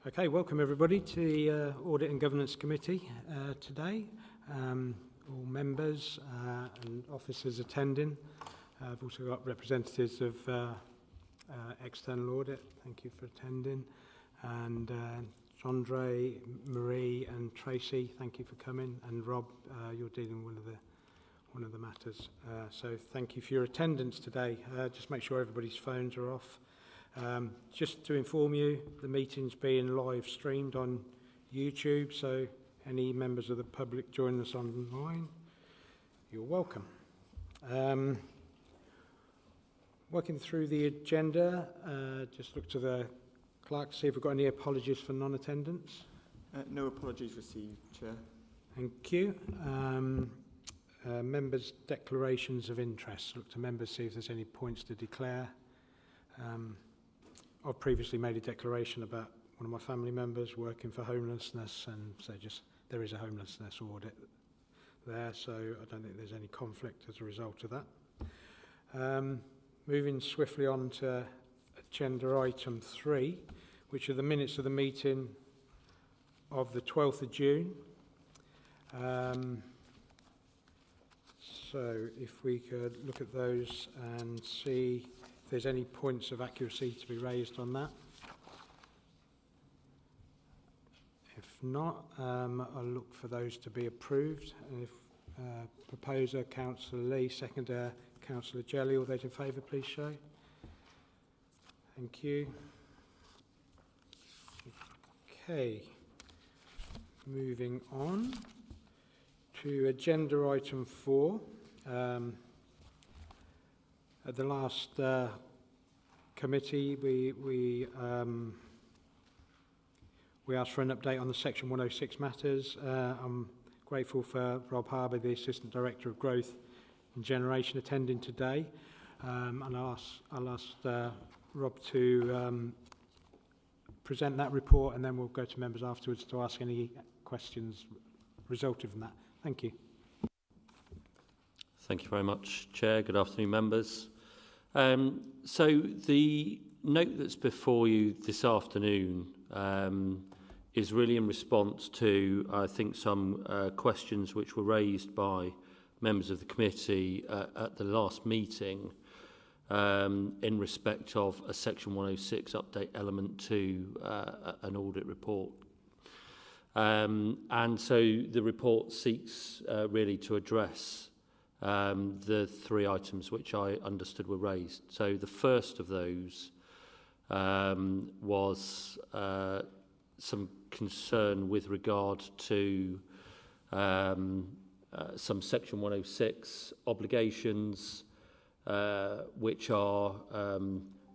Okay, welcome everybody to the Audit and Governance Committee today. All members and officers attending. I've also got representatives of External Audit. Thank you for attending. And Andre, Marie and Tracy, thank you for coming. And Rob, you're dealing with one of the matters. So thank you for your attendance today. Just make sure everybody's phones are off. Just to inform you, the meeting's being live streamed on YouTube, so any members of the public joining us online, you're welcome. Working through the agenda, just look to the clerk to see if we've got any apologies for non-attendance. No apologies received, Chair. Thank you. Members' declarations of interest. Look to members, see if there's any points to declare. I've previously made a declaration about one of my family members working for homelessness, and so just there is a homelessness audit there, so I don't think there's any conflict as a result of that. Moving swiftly on to agenda item 3, which are the minutes of the meeting of the 12th of June. So if we could look at those and see if there's any points of accuracy to be raised on that. If not, I'll look for those to be approved. And if proposer, Councillor Lee, seconder, Councillor Jelly, all those in favour, please show. Thank you. Okay. Moving on to agenda item 4. At the last committee, we asked for an update on the Section 106 matters. I'm grateful for Rob Harbour, the Assistant Director of Growth and Generation, attending today. And I'll ask Rob to present that report, and then we'll go to members afterwards to ask any questions resulting from that. Thank you. Thank you very much, Chair. Good afternoon, members. So the note that's before you this afternoon is really in response to, I think, some questions which were raised by members of the committee at the last meeting in respect of a Section 106 update element to an audit report. And so the report seeks really to address the 3 items which I understood were raised. So the first of those was some concern with regard to some Section 106 obligations which are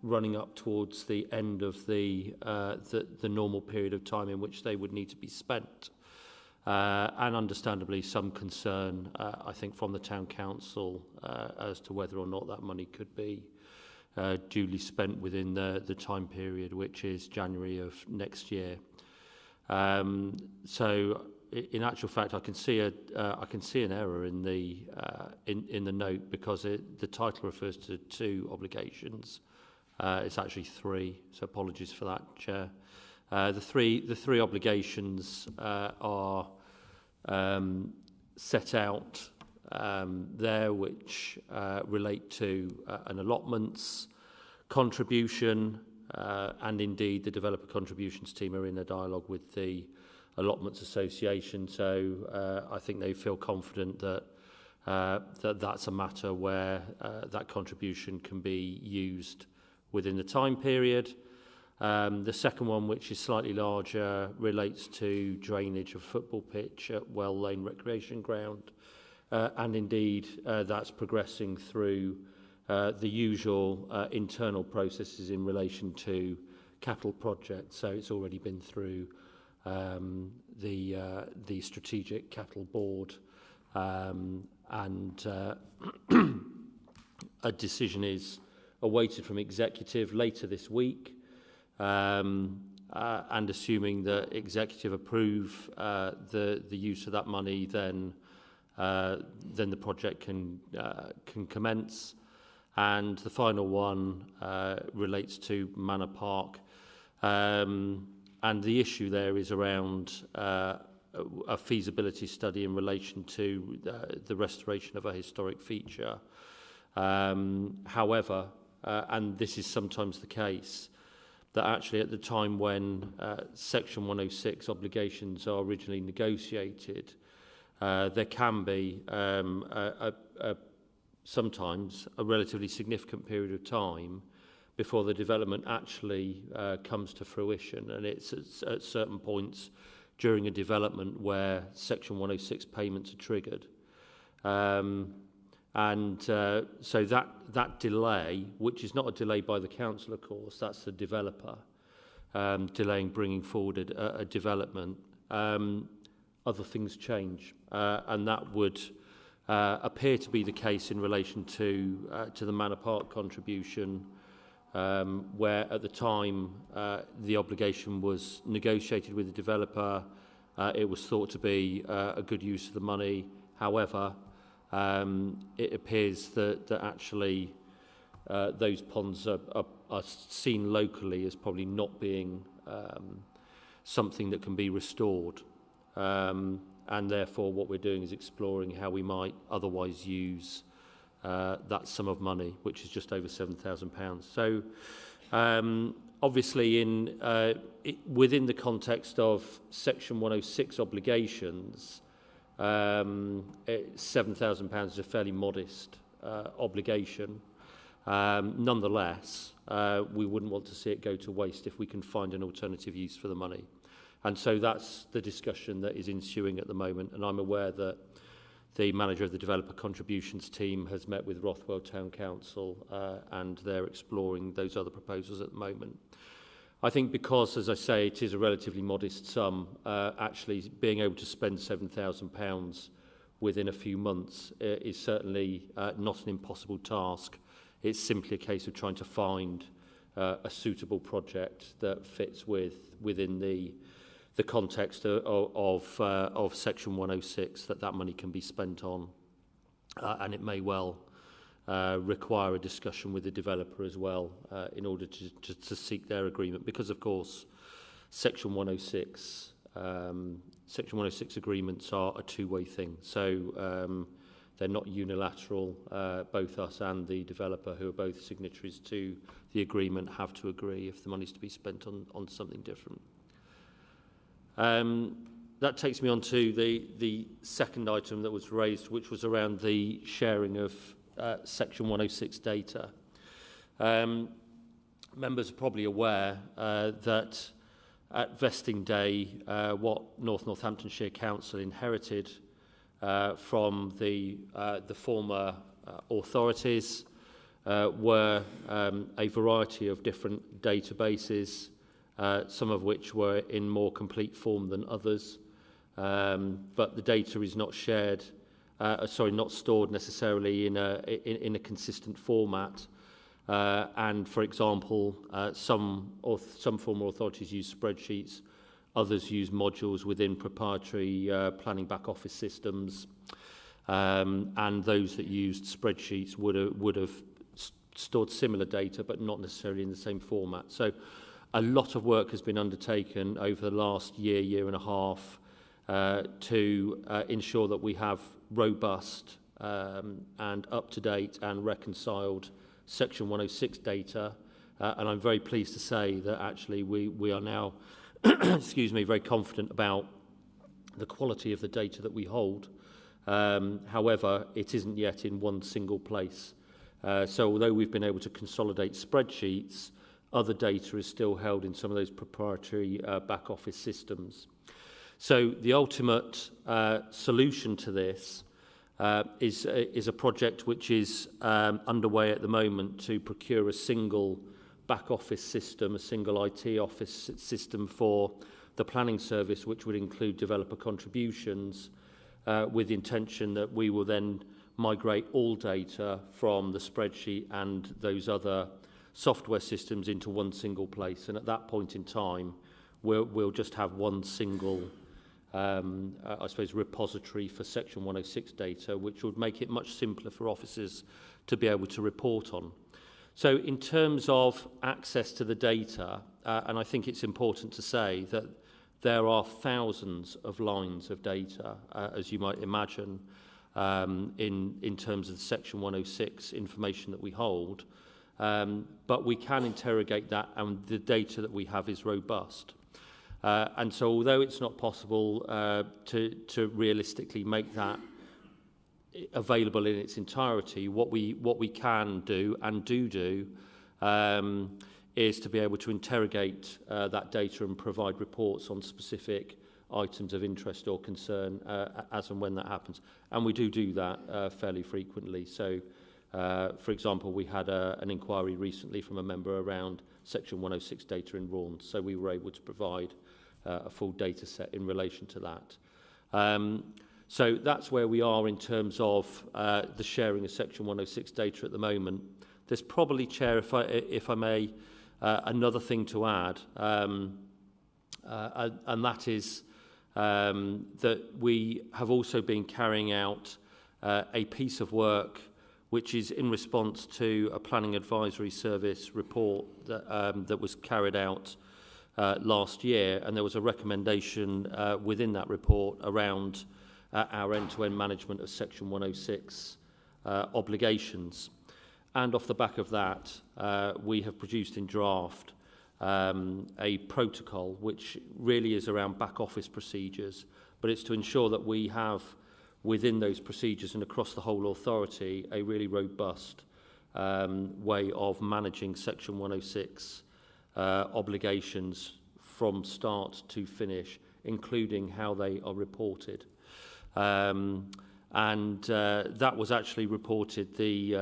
running up towards the end of the normal period of time in which they would need to be spent. And understandably some concern, I think, from the Town Council as to whether or not that money could be duly spent within the time period, which is January of next year. So, in actual fact, I can see an error in the note, because the title refers to 2 obligations. It's actually 3, so apologies for that, Chair. The three obligations are set out there, which relate to an allotments contribution, and indeed the developer contributions team are in a dialogue with the allotments association. So I think they feel confident that that's a matter where that contribution can be used within the time period. The second one, which is slightly larger, relates to drainage of football pitch at Well Lane Recreation Ground. And indeed, that's progressing through the usual internal processes in relation to capital projects. So it's already been through the Strategic Capital Board, and a decision is awaited from Executive later this week. And assuming that Executive approve the use of that money, then the project can commence. And the final one relates to Manor Park. and the issue there is around a feasibility study in relation to the restoration of a historic feature. However, and this is sometimes the case, that actually at the time when Section 106 obligations are originally negotiated, there can be sometimes a relatively significant period of time before the development actually comes to fruition, and it's at certain points during a development where Section 106 payments are triggered. So that delay, which is not a delay by the council, of course, that's the developer delaying bringing forward a development. Other things change, and that would appear to be the case in relation to the Manor Park contribution, where at the time the obligation was negotiated with the developer. It was thought to be a good use of the money. However, it appears that actually those ponds are seen locally as probably not being something that can be restored. And therefore what we're doing is exploring how we might otherwise use that sum of money, which is just over £7,000. So obviously within the context of Section 106 obligations, £7,000 is a fairly modest obligation. Nonetheless, we wouldn't want to see it go to waste if we can find an alternative use for the money. And so that's the discussion that is ensuing at the moment. And I'm aware that the manager of the developer contributions team has met with Rothwell Town Council and they're exploring those other proposals at the moment. I think because, as I say, it is a relatively modest sum, actually being able to spend £7,000 within a few months is certainly not an impossible task. It's simply a case of trying to find a suitable project that fits within the context of Section 106 that money can be spent on. And it may well require a discussion with the developer as well in order to seek their agreement, because of course Section 106 agreements are a two-way thing. So they're not unilateral. Both us and the developer, who are both signatories to the agreement, have to agree if the money's to be spent on something different. That takes me on to the second item that was raised, which was around the sharing of Section 106 data. Members are probably aware that at vesting day, what Northamptonshire Council inherited from the former authorities were a variety of different databases, some of which were in more complete form than others, but the data is not shared, not stored necessarily in a consistent format. And for example, some former authorities use spreadsheets, others use modules within proprietary planning back office systems, and those that used spreadsheets would have stored similar data, but not necessarily in the same format. So a lot of work has been undertaken over the last year and a half to ensure that we have robust and up-to-date and reconciled Section 106 data. And I'm very pleased to say that actually we are now very confident about the quality of the data that we hold. However, it isn't yet in one single place. So although we've been able to consolidate spreadsheets, other data is still held in some of those proprietary back office systems. So the ultimate solution to this is a project which is underway at the moment to procure a single back office system, a single IT office system for the planning service, which would include developer contributions, with the intention that we will then migrate all data from the spreadsheet and those other software systems into one single place. And at that point in time, we'll just have one single, repository for Section 106 data, which would make it much simpler for officers to be able to report on. So in terms of access to the data, and I think it's important to say that there are thousands of lines of data, as you might imagine, in terms of the Section 106 information that we hold, but we can interrogate that, and the data that we have is robust. And so although it's not possible to realistically make that available in its entirety, what we can do and do is to be able to interrogate that data and provide reports on specific items of interest or concern as and when that happens. And we do that fairly frequently. So, for example, we had an inquiry recently from a member around Section 106 data in Raunds, so we were able to provide a full data set in relation to that. So that's where we are in terms of the sharing of Section 106 data at the moment. There's probably, Chair, if I may, another thing to add, and that is that we have also been carrying out a piece of work which is in response to a Planning Advisory Service report that was carried out last year, and there was a recommendation within that report around our end-to-end management of Section 106 obligations. And off the back of that, we have produced in draft a protocol which really is around back office procedures, but it's to ensure that we have within those procedures and across the whole authority a really robust way of managing Section 106 obligations from start to finish, including how they are reported. And that was actually reported, the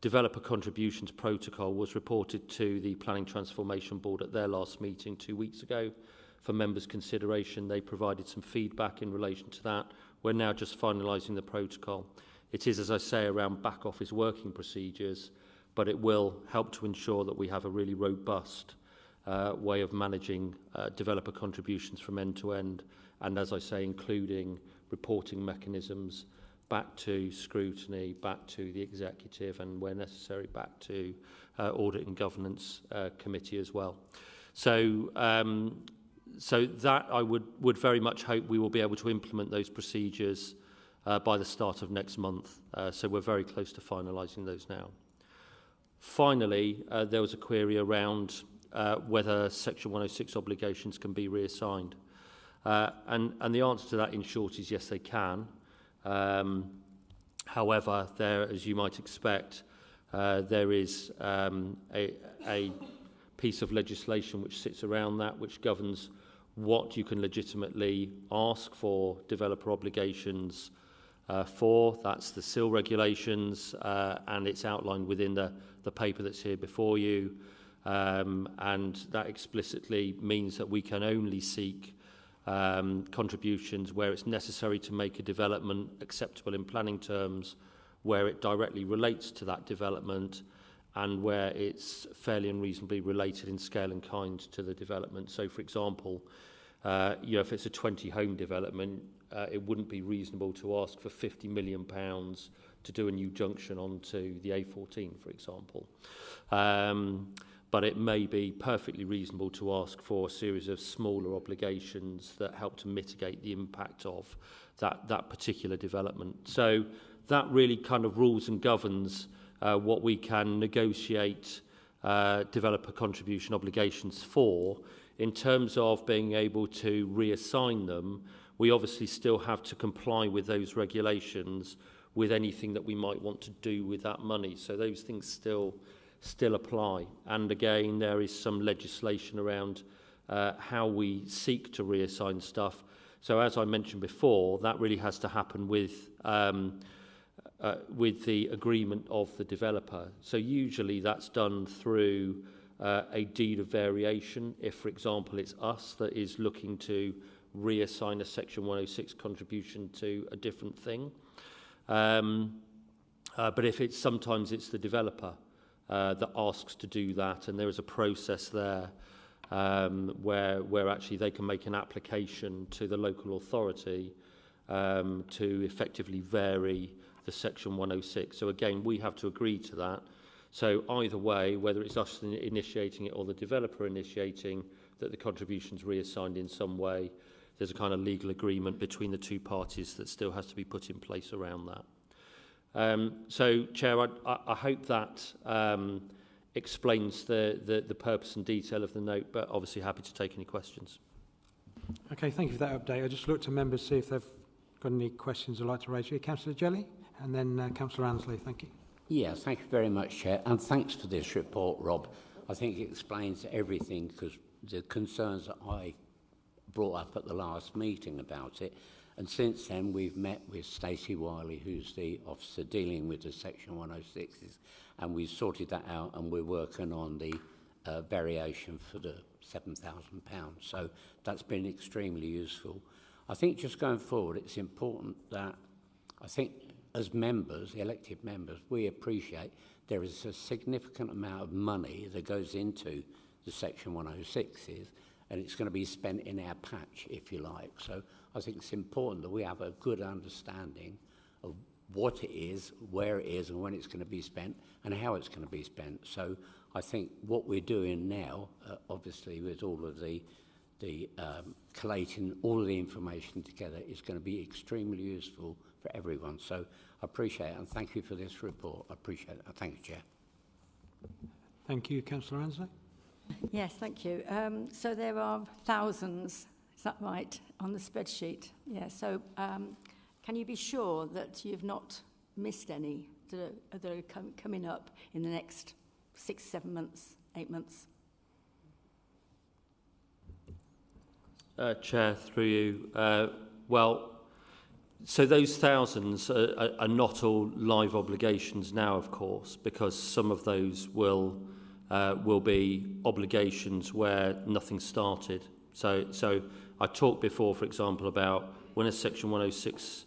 Developer Contributions Protocol was reported to the Planning Transformation Board at their last meeting 2 weeks ago for members' consideration. They provided some feedback in relation to that. We're now just finalising the protocol. It is, as I say, around back office working procedures, but it will help to ensure that we have a really robust way of managing developer contributions from end to end, and as I say, including reporting mechanisms back to scrutiny, back to the executive, and where necessary back to Audit and Governance Committee as well. So that I would very much hope we will be able to implement those procedures by the start of next month. So we're very close to finalising those now. Finally, there was a query around whether Section 106 obligations can be reassigned. And the answer to that, in short, is yes, they can. However, there, as you might expect, there is a piece of legislation which sits around that, which governs what you can legitimately ask for developer obligations for. That's the SIL regulations, and it's outlined within the paper that's here before you. And that explicitly means that we can only seek contributions where it's necessary to make a development acceptable in planning terms, where it directly relates to that development, and where it's fairly and reasonably related in scale and kind to the development. So, for example, if it's a 20-home development, it wouldn't be reasonable to ask for £50 million to do a new junction onto the A14, for example. But it may be perfectly reasonable to ask for a series of smaller obligations that help to mitigate the impact of that particular development. So that really kind of rules and governs what we can negotiate developer contribution obligations for. In terms of being able to reassign them, we obviously still have to comply with those regulations with anything that we might want to do with that money. So those things still apply. And again, there is some legislation around how we seek to reassign stuff. So as I mentioned before, that really has to happen with the agreement of the developer. So usually that's done through a deed of variation. If, for example, it's us that is looking to reassign a Section 106 contribution to a different thing. But if sometimes it's the developer that asks to do that, and there is a process there where actually they can make an application to the local authority to effectively vary the Section 106. So again, we have to agree to that. So either way, whether it's us initiating it or the developer initiating that the contribution's reassigned in some way, there's a kind of legal agreement between the two parties that still has to be put in place around that. So, Chair, I hope that explains the purpose and detail of the note, but obviously happy to take any questions. Okay, thank you for that update. I just look to members, see if they've got any questions they'd like to raise. Councillor Jelly and then Councillor Ansley. Thank you. Yes, thank you very much, Chair, and thanks for this report, Rob. I think it explains everything, because the concerns that I brought up at the last meeting about it, and since then we've met with Stacey Wiley, who's the officer dealing with the Section 106s, and we've sorted that out, and we're working on the variation for the £7,000. So that's been extremely useful. I think just going forward, it's important that, I think as members, elected members, we appreciate there is a significant amount of money that goes into the Section 106s, and it's going to be spent in our patch, if you like. So I think it's important that we have a good understanding of what it is, where it is, and when it's going to be spent, and how it's going to be spent. So I think what we're doing now, obviously with all of the collating all of the information together, is going to be extremely useful for everyone. So I appreciate it, and thank you for this report. I appreciate it. Thank you, Chair. Thank you, Councillor Ansley. Yes, thank you. So there are thousands, is that right, on the spreadsheet? Yeah, so can you be sure that you've not missed any that are coming up in the next 6, 7 months, 8 months? Chair, through you. Well, so those thousands are not all live obligations now, of course, because some of those will be obligations where nothing started. So I talked before, for example, about when a Section 106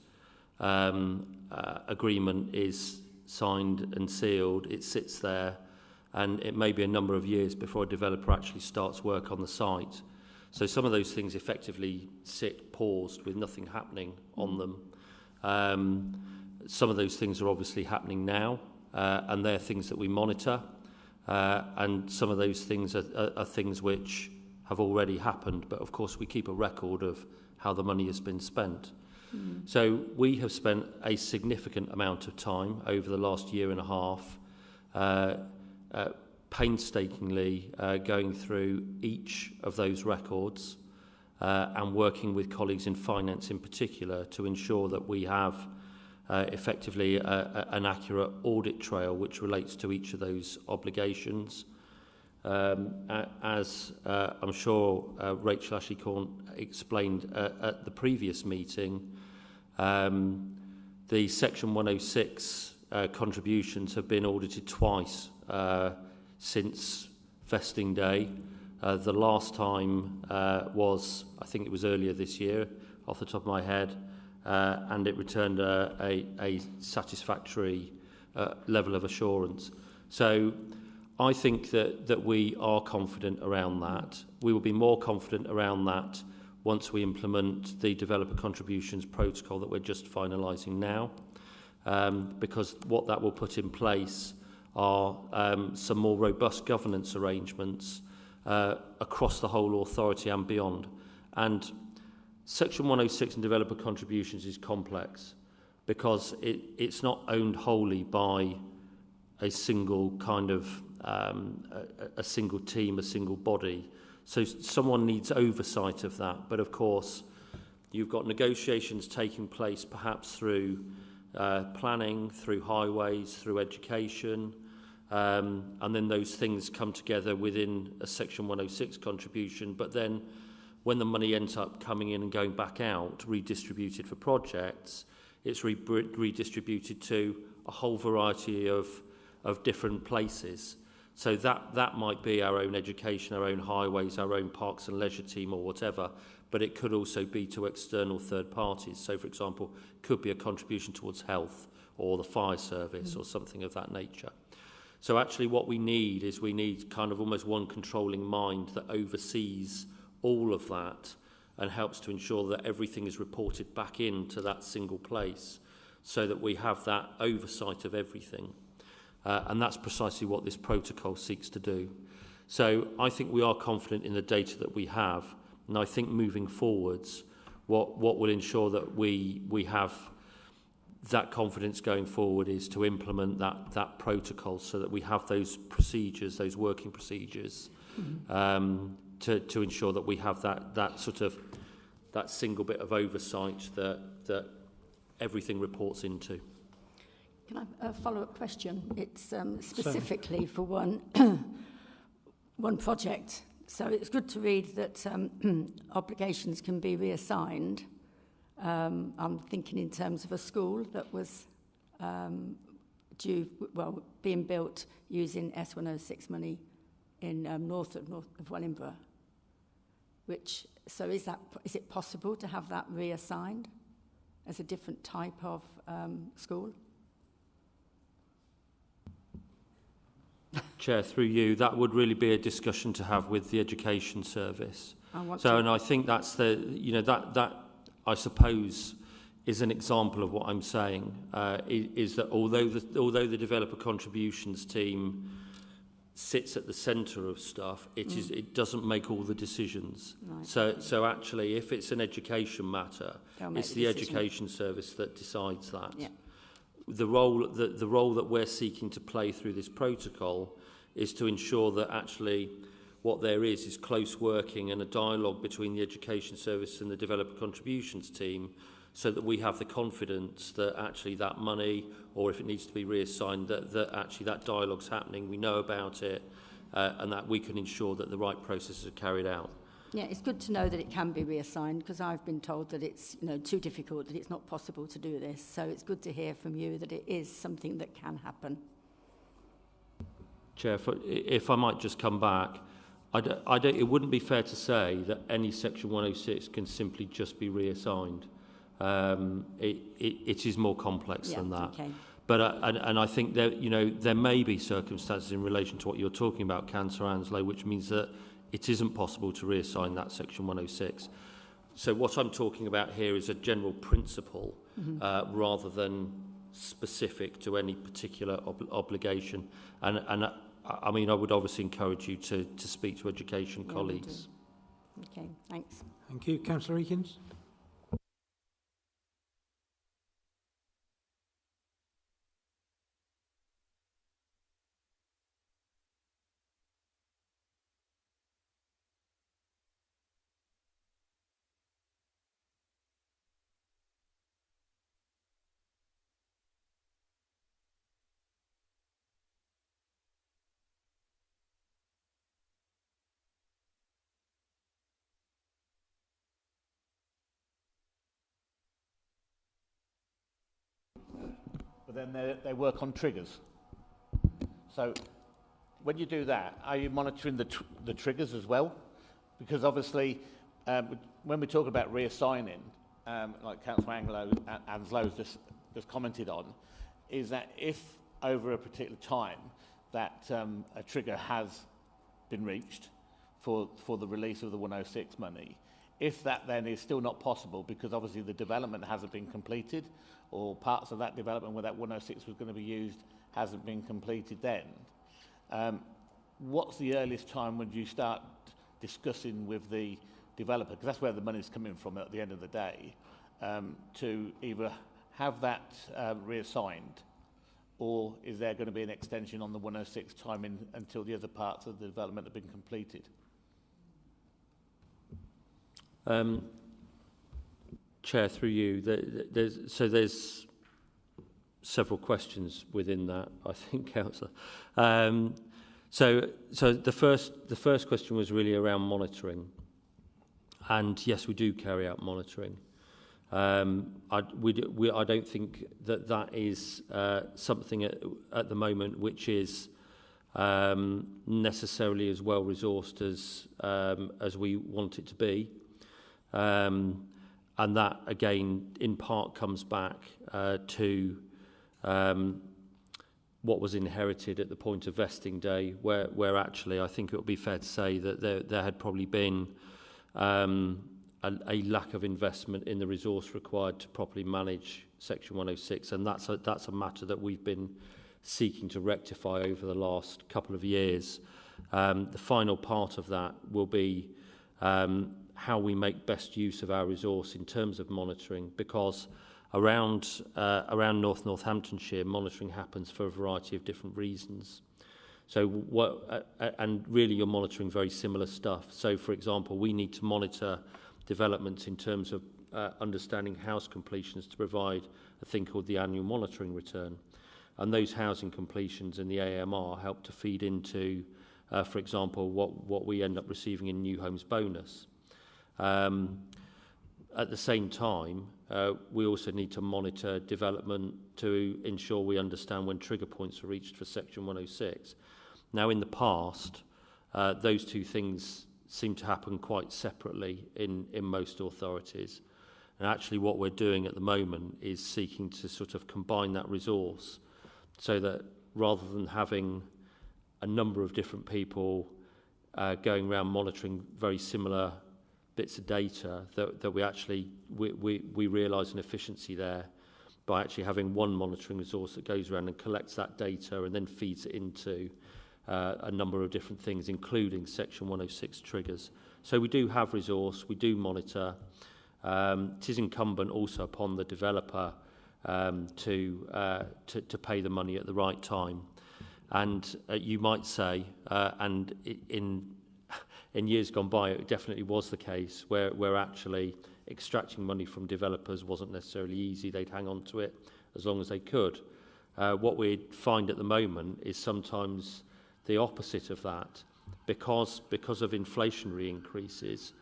agreement is signed and sealed, it sits there, and it may be a number of years before a developer actually starts work on the site. So some of those things effectively sit paused with nothing happening on them. Some of those things are obviously happening now, and they're things that we monitor. And some of those things are things which have already happened, but of course we keep a record of how the money has been spent. So we have spent a significant amount of time over the last year and a half painstakingly going through each of those records and working with colleagues in finance in particular to ensure that we have effectively an accurate audit trail which relates to each of those obligations. As I'm sure Rachel Ashley-Corn explained at the previous meeting, the Section 106 contributions have been audited twice since vesting day. The last time was, I think it was earlier this year, off the top of my head, and it returned a satisfactory level of assurance. So I think that we are confident around that. We will be more confident around that once we implement the developer contributions protocol that we're just finalising now, because what that will put in place are some more robust governance arrangements across the whole authority and beyond. And Section 106 and developer contributions is complex because it's not owned wholly by a single kind of a single team, a single body. So someone needs oversight of that. But of course, you've got negotiations taking place perhaps through planning, through highways, through education, and then those things come together within a Section 106 contribution. But then when the money ends up coming in and going back out, redistributed for projects, it's redistributed to a whole variety of different places. So that might be our own education, our own highways, our own parks and leisure team or whatever, but it could also be to external third parties. So, for example, it could be a contribution towards health or the fire service or something of that nature. So actually what we need is kind of almost one controlling mind that oversees all of that and helps to ensure that everything is reported back into that single place so that we have that oversight of everything. and that's precisely what this protocol seeks to do. So I think we are confident in the data that we have, and I think moving forwards, what will ensure that we have that confidence going forward is to implement that protocol so that we have those procedures, those working procedures, to ensure that we have that sort of that single bit of oversight that everything reports into. Can I have a follow-up question? It's specifically for one one project. So it's good to read that obligations can be reassigned. I'm thinking in terms of a school that was being built using S106 money in north of Wellingborough. So is it possible to have that reassigned as a different type of school? Chair, through you, that would really be a discussion to have with the Education Service. And I think that's that I suppose is an example of what I'm saying, is that although the developer contributions team sits at the centre of stuff, it doesn't make all the decisions. Right. So actually, if it's an education matter, it's the Education Service that decides that. Yeah. The role that we're seeking to play through this protocol is to ensure that actually what there is close working and a dialogue between the Education Service and the developer contributions team, so that we have the confidence that actually that money, or if it needs to be reassigned, that actually that dialogue's happening, we know about it, and that we can ensure that the right processes are carried out. Yeah, it's good to know that it can be reassigned, because I've been told that it's too difficult, that it's not possible to do this. So it's good to hear from you that it is something that can happen. Chair, if I might just come back, it wouldn't be fair to say that any Section 106 can simply just be reassigned. It is more complex than that. Okay. But and I think there may be circumstances in relation to what you're talking about, Councillor Anslow, which means that it isn't possible to reassign that Section 106. So what I'm talking about here is a general principle, rather than specific to any particular obligation. And I mean, I would obviously encourage you to speak to education colleagues. Okay, thanks. Thank you. Councillor Eakins. But then they work on triggers. So when you do that, are you monitoring the triggers as well? Because obviously, when we talk about reassigning, like Councillor Anslow's just commented on, is that if over a particular time that a trigger has been reached for the release of the 106 money, if that then is still not possible because obviously the development hasn't been completed, or parts of that development where that 106 was going to be used hasn't been completed then, what's the earliest time when you start discussing with the developer, because that's where the money's coming from at the end of the day, to either have that reassigned, or is there going to be an extension on the 106 timing until the other parts of the development have been completed? Chair, through you, there's several questions within that, I think, Councillor. So the first question was really around monitoring, and yes, we do carry out monitoring. I don't think that is something at the moment which is necessarily as well resourced as we want it to be. And that, again, in part comes back to what was inherited at the point of vesting day, where actually I think it would be fair to say that there had probably been a lack of investment in the resource required to properly manage Section 106, and that's a matter that we've been seeking to rectify over the last couple of years. The final part of that will be how we make best use of our resource in terms of monitoring, because around North Northamptonshire, monitoring happens for a variety of different reasons. So and really you're monitoring very similar stuff. So for example, we need to monitor developments in terms of understanding house completions to provide a thing called the annual monitoring return. And those housing completions in the AMR help to feed into, for example, what we end up receiving in new homes bonus. At the same time, we also need to monitor development to ensure we understand when trigger points are reached for Section 106. Now, in the past, those two things seem to happen quite separately in most authorities. And actually what we're doing at the moment is seeking to sort of combine that resource so that rather than having a number of different people going around monitoring very similar bits of data, that we realise an efficiency there by actually having one monitoring resource that goes around and collects that data and then feeds it into a number of different things, including Section 106 triggers. So we do have resource, we do monitor. It is incumbent also upon the developer to pay the money at the right time. And you might say, and in years gone by, it definitely was the case where actually extracting money from developers wasn't necessarily easy. They'd hang on to it as long as they could. What we find at the moment is sometimes the opposite of that, because of inflationary increases.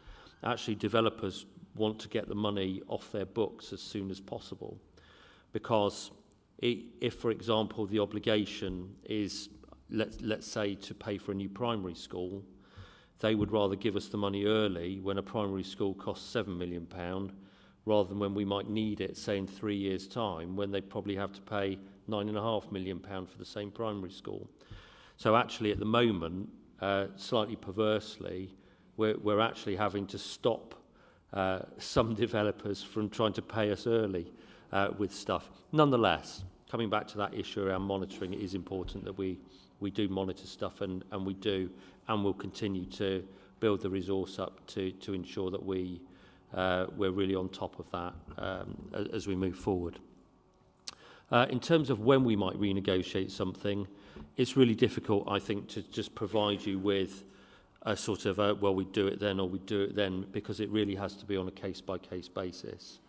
Actually, developers want to get the money off their books as soon as possible, because if, for example, the obligation is, let's say, to pay for a new primary school, they would rather give us the money early when a primary school costs £7 million, rather than when we might need it, say, in 3 years' time, when they probably have to pay £9.5 million for the same primary school. So actually, at the moment, slightly perversely, we're actually having to stop some developers from trying to pay us early with stuff. Nonetheless, coming back to that issue around monitoring, it is important that we do monitor stuff, and we do, and we'll continue to build the resource up to ensure that we're really on top of that as we move forward. In terms of when we might renegotiate something, it's really difficult, I think, to just provide you with a sort of, well, we do it then or we do it then, because it really has to be on a case-by-case basis.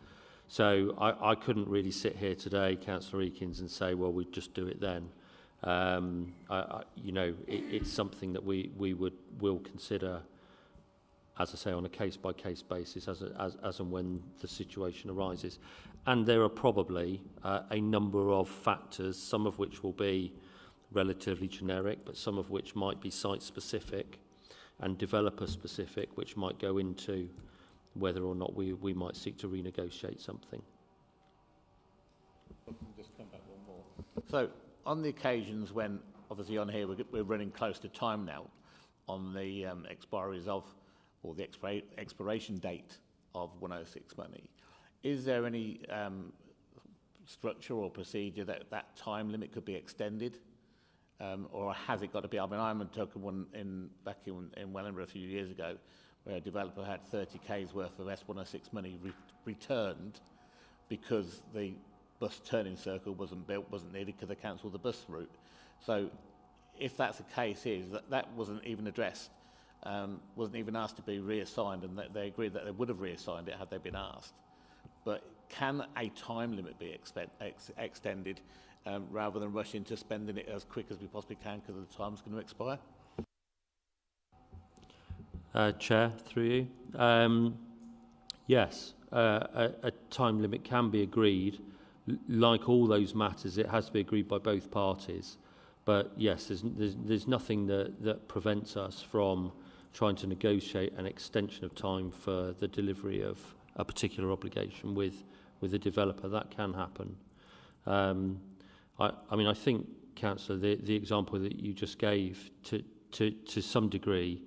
So I couldn't really sit here today, Councillor Eakins, and say, well, we'd just do it then. It's something that we will consider, as I say, on a case-by-case basis as and when the situation arises. And there are probably a number of factors, some of which will be relatively generic, but some of which might be site-specific and developer-specific, which might go into whether or not we might seek to renegotiate something. Just come back one more. So, on the occasions when, obviously on here, we're running close to time now, on the expiries of, or the expiration date of 106 money, is there any structure or procedure that time limit could be extended? Or has it got to be? I mean, I took one back in Wellingborough a few years ago, where a developer had 30k's worth of S106 money returned because the bus turning circle wasn't needed because they cancelled the bus route. So, if that's the case, that wasn't even addressed, wasn't even asked to be reassigned, and they agreed that they would have reassigned it had they been asked. But can a time limit be extended? Rather than rush into spending it as quick as we possibly can because the time's going to expire? Chair, through you. Yes, a time limit can be agreed. Like all those matters, it has to be agreed by both parties. But yes, there's nothing that prevents us from trying to negotiate an extension of time for the delivery of a particular obligation with a developer. That can happen. I mean, I think, Councillor, the example that you just gave to some degree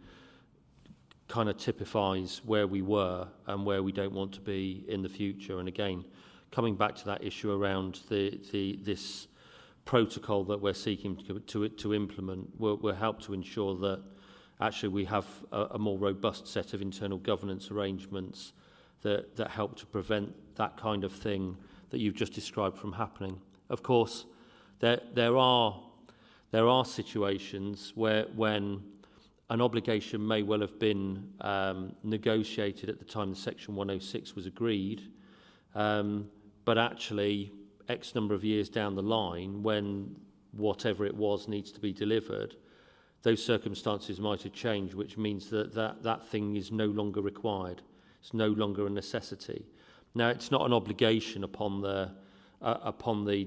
kind of typifies where we were and where we don't want to be in the future. And again, coming back to that issue around this protocol that we're seeking to implement will help to ensure that actually we have a more robust set of internal governance arrangements that help to prevent that kind of thing that you've just described from happening. Of course, there are situations when an obligation may well have been negotiated at the time the Section 106 was agreed, but actually X number of years down the line, when whatever it was needs to be delivered, those circumstances might have changed, which means that thing is no longer required. It's no longer a necessity. Now, it's not an obligation upon the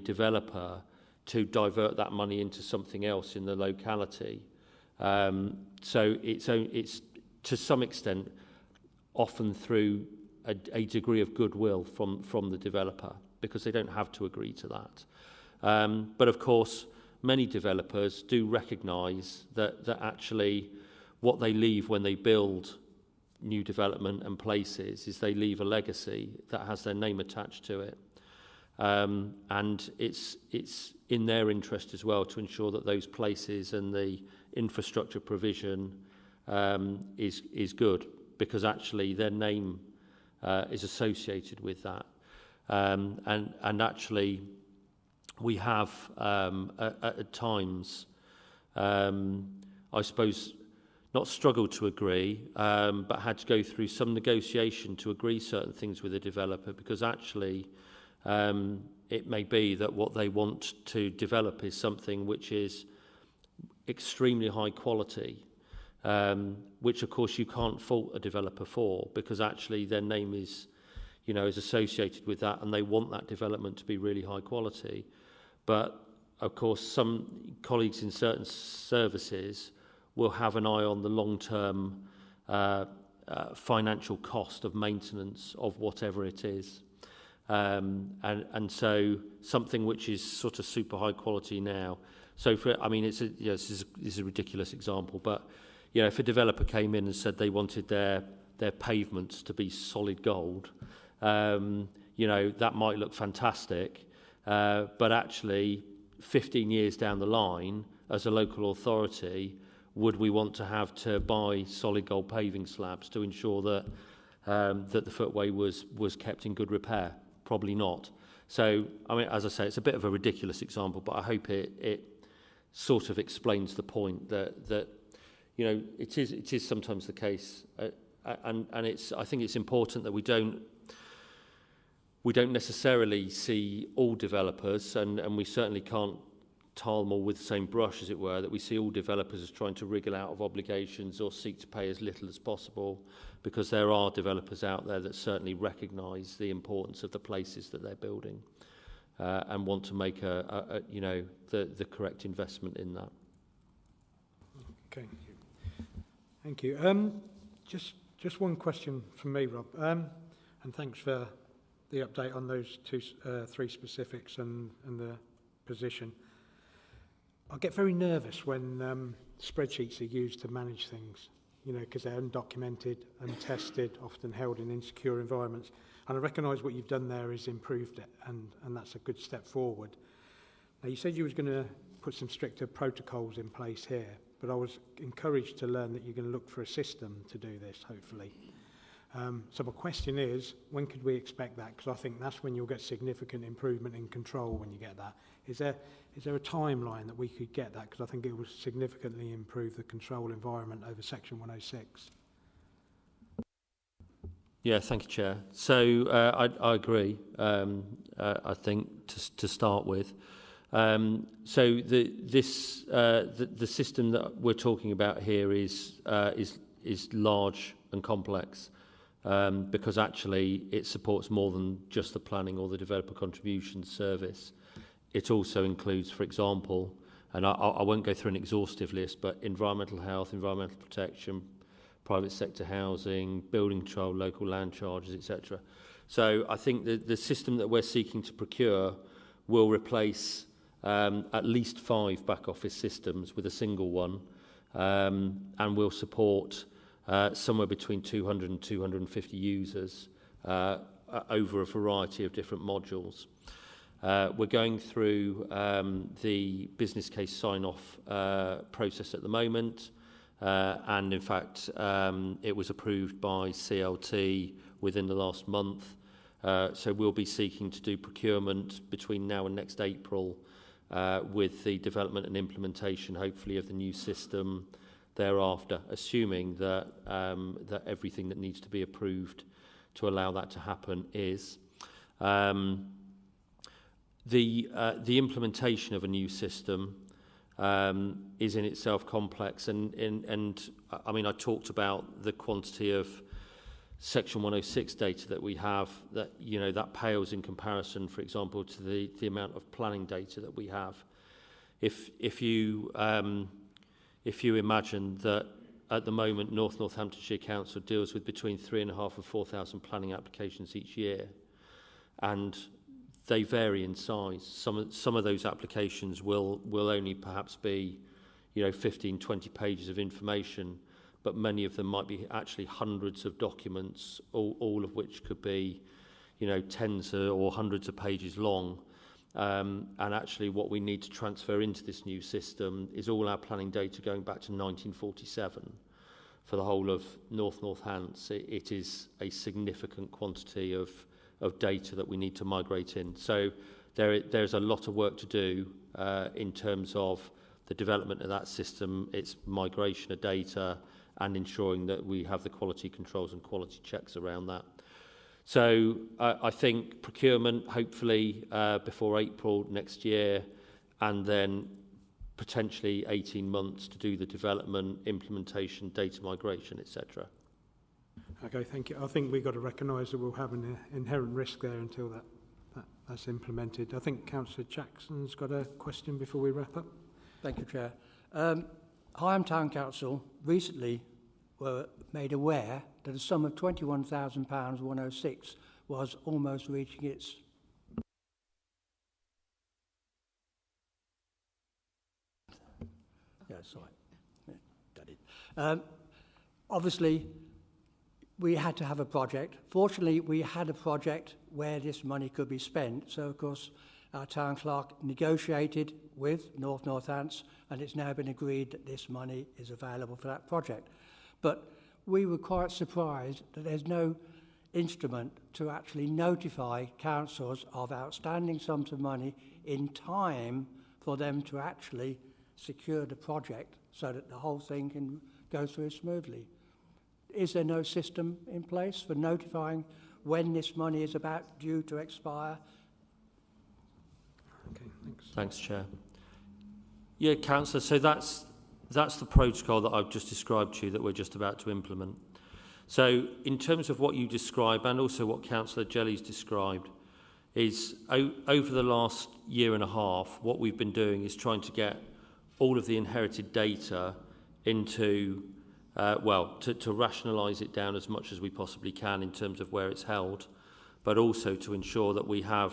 developer to divert that money into something else in the locality. So it's to some extent often through a degree of goodwill from the developer, because they don't have to agree to that. But of course, many developers do recognise that actually what they leave when they build new development and places is they leave a legacy that has their name attached to it. And it's in their interest as well to ensure that those places and the infrastructure provision is good, because actually their name is associated with that. And actually we have at times, I suppose, not struggled to agree, but had to go through some negotiation to agree certain things with the developer, because actually it may be that what they want to develop is something which is extremely high quality, which of course you can't fault a developer for, because actually their name is associated with that, and they want that development to be really high quality. But of course some colleagues in certain services will have an eye on the long-term financial cost of maintenance of whatever it is. And so something which is sort of super high quality now. So this is a ridiculous example, but if a developer came in and said they wanted their pavements to be solid gold, that might look fantastic, but actually 15 years down the line, as a local authority, would we want to have to buy solid gold paving slabs to ensure that the footway was kept in good repair? Probably not. So, as I say, it's a bit of a ridiculous example, but I hope it sort of explains the point that it is sometimes the case, and I think it's important that we don't necessarily see all developers, and we certainly can't tar them all with the same brush, as it were, that we see all developers as trying to wriggle out of obligations or seek to pay as little as possible, because there are developers out there that certainly recognise the importance of the places that they're building and want to make the correct investment in that. Okay, thank you. Just one question from me, Rob, and thanks for the update on those three specifics and the position. I get very nervous when spreadsheets are used to manage things, because they're undocumented, untested, often held in insecure environments. And I recognise what you've done there is improved it, and that's a good step forward. Now, you said you was going to put some stricter protocols in place here, but I was encouraged to learn that you're going to look for a system to do this, hopefully. So my question is, when could we expect that? Because I think that's when you'll get significant improvement in control when you get that. Is there a timeline that we could get that? Because I think it will significantly improve the control environment over Section 106. Yeah, thank you, Chair. So I agree, I think, to start with. So the system that we're talking about here is large and complex, because actually it supports more than just the planning or the developer contribution service. It also includes, for example, and I won't go through an exhaustive list, but environmental health, environmental protection, private sector housing, building control, local land charges, etc. So I think the system that we're seeking to procure will replace at least 5 back office systems with a single one, and will support somewhere between 200 and 250 users over a variety of different modules. We're going through the business case sign-off process at the moment, and in fact it was approved by CLT within the last month. So we'll be seeking to do procurement between now and next April, with the development and implementation, hopefully, of the new system thereafter, assuming that that everything that needs to be approved to allow that to happen is. The implementation of a new system is in itself complex, and I mean, I talked about the quantity of Section 106 data that we have, that, you know, that pales in comparison, for example, to the amount of planning data that we have. If you imagine that at the moment Northamptonshire Council deals with between 3,500 and 4,000 planning applications each year, and they vary in size. Some of those applications will only perhaps be, you know, 15, 20 pages of information, but many of them might be actually hundreds of documents, all of which could be, you know, tens or hundreds of pages long. And actually what we need to transfer into this new system is all our planning data going back to 1947 for the whole of Northants. It is a significant quantity of data that we need to migrate in. So there's a lot of work to do in terms of the development of that system, its migration of data, and ensuring that we have the quality controls and quality checks around that. So I think procurement, hopefully before April next year, and then potentially 18 months to do the development, implementation, data migration, etc. Okay, thank you. I think we've got to recognise that we'll have an inherent risk there until that's implemented. I think Councillor Jackson's got a question before we wrap up. Thank you, Chair. Higham Town Council recently were made aware that a sum of £21,000 106 was almost reaching its obviously we had to have a project. Fortunately, we had a project where this money could be spent. So, of course, our town clerk negotiated with Northants, and it's now been agreed that this money is available for that project. But we were quite surprised that there's no instrument to actually notify councils of outstanding sums of money in time for them to actually secure the project so that the whole thing can go through smoothly. Is there no system in place for notifying when this money is about due to expire? Okay, thanks. Thanks, Chair. Yeah, Councillor, so that's the protocol that I've just described to you that we're just about to implement. So in terms of what you describe, and also what Councillor Jelly's described, is over the last year and a half, what we've been doing is trying to get all of the inherited data into, to rationalise it down as much as we possibly can in terms of where it's held, but also to ensure that we have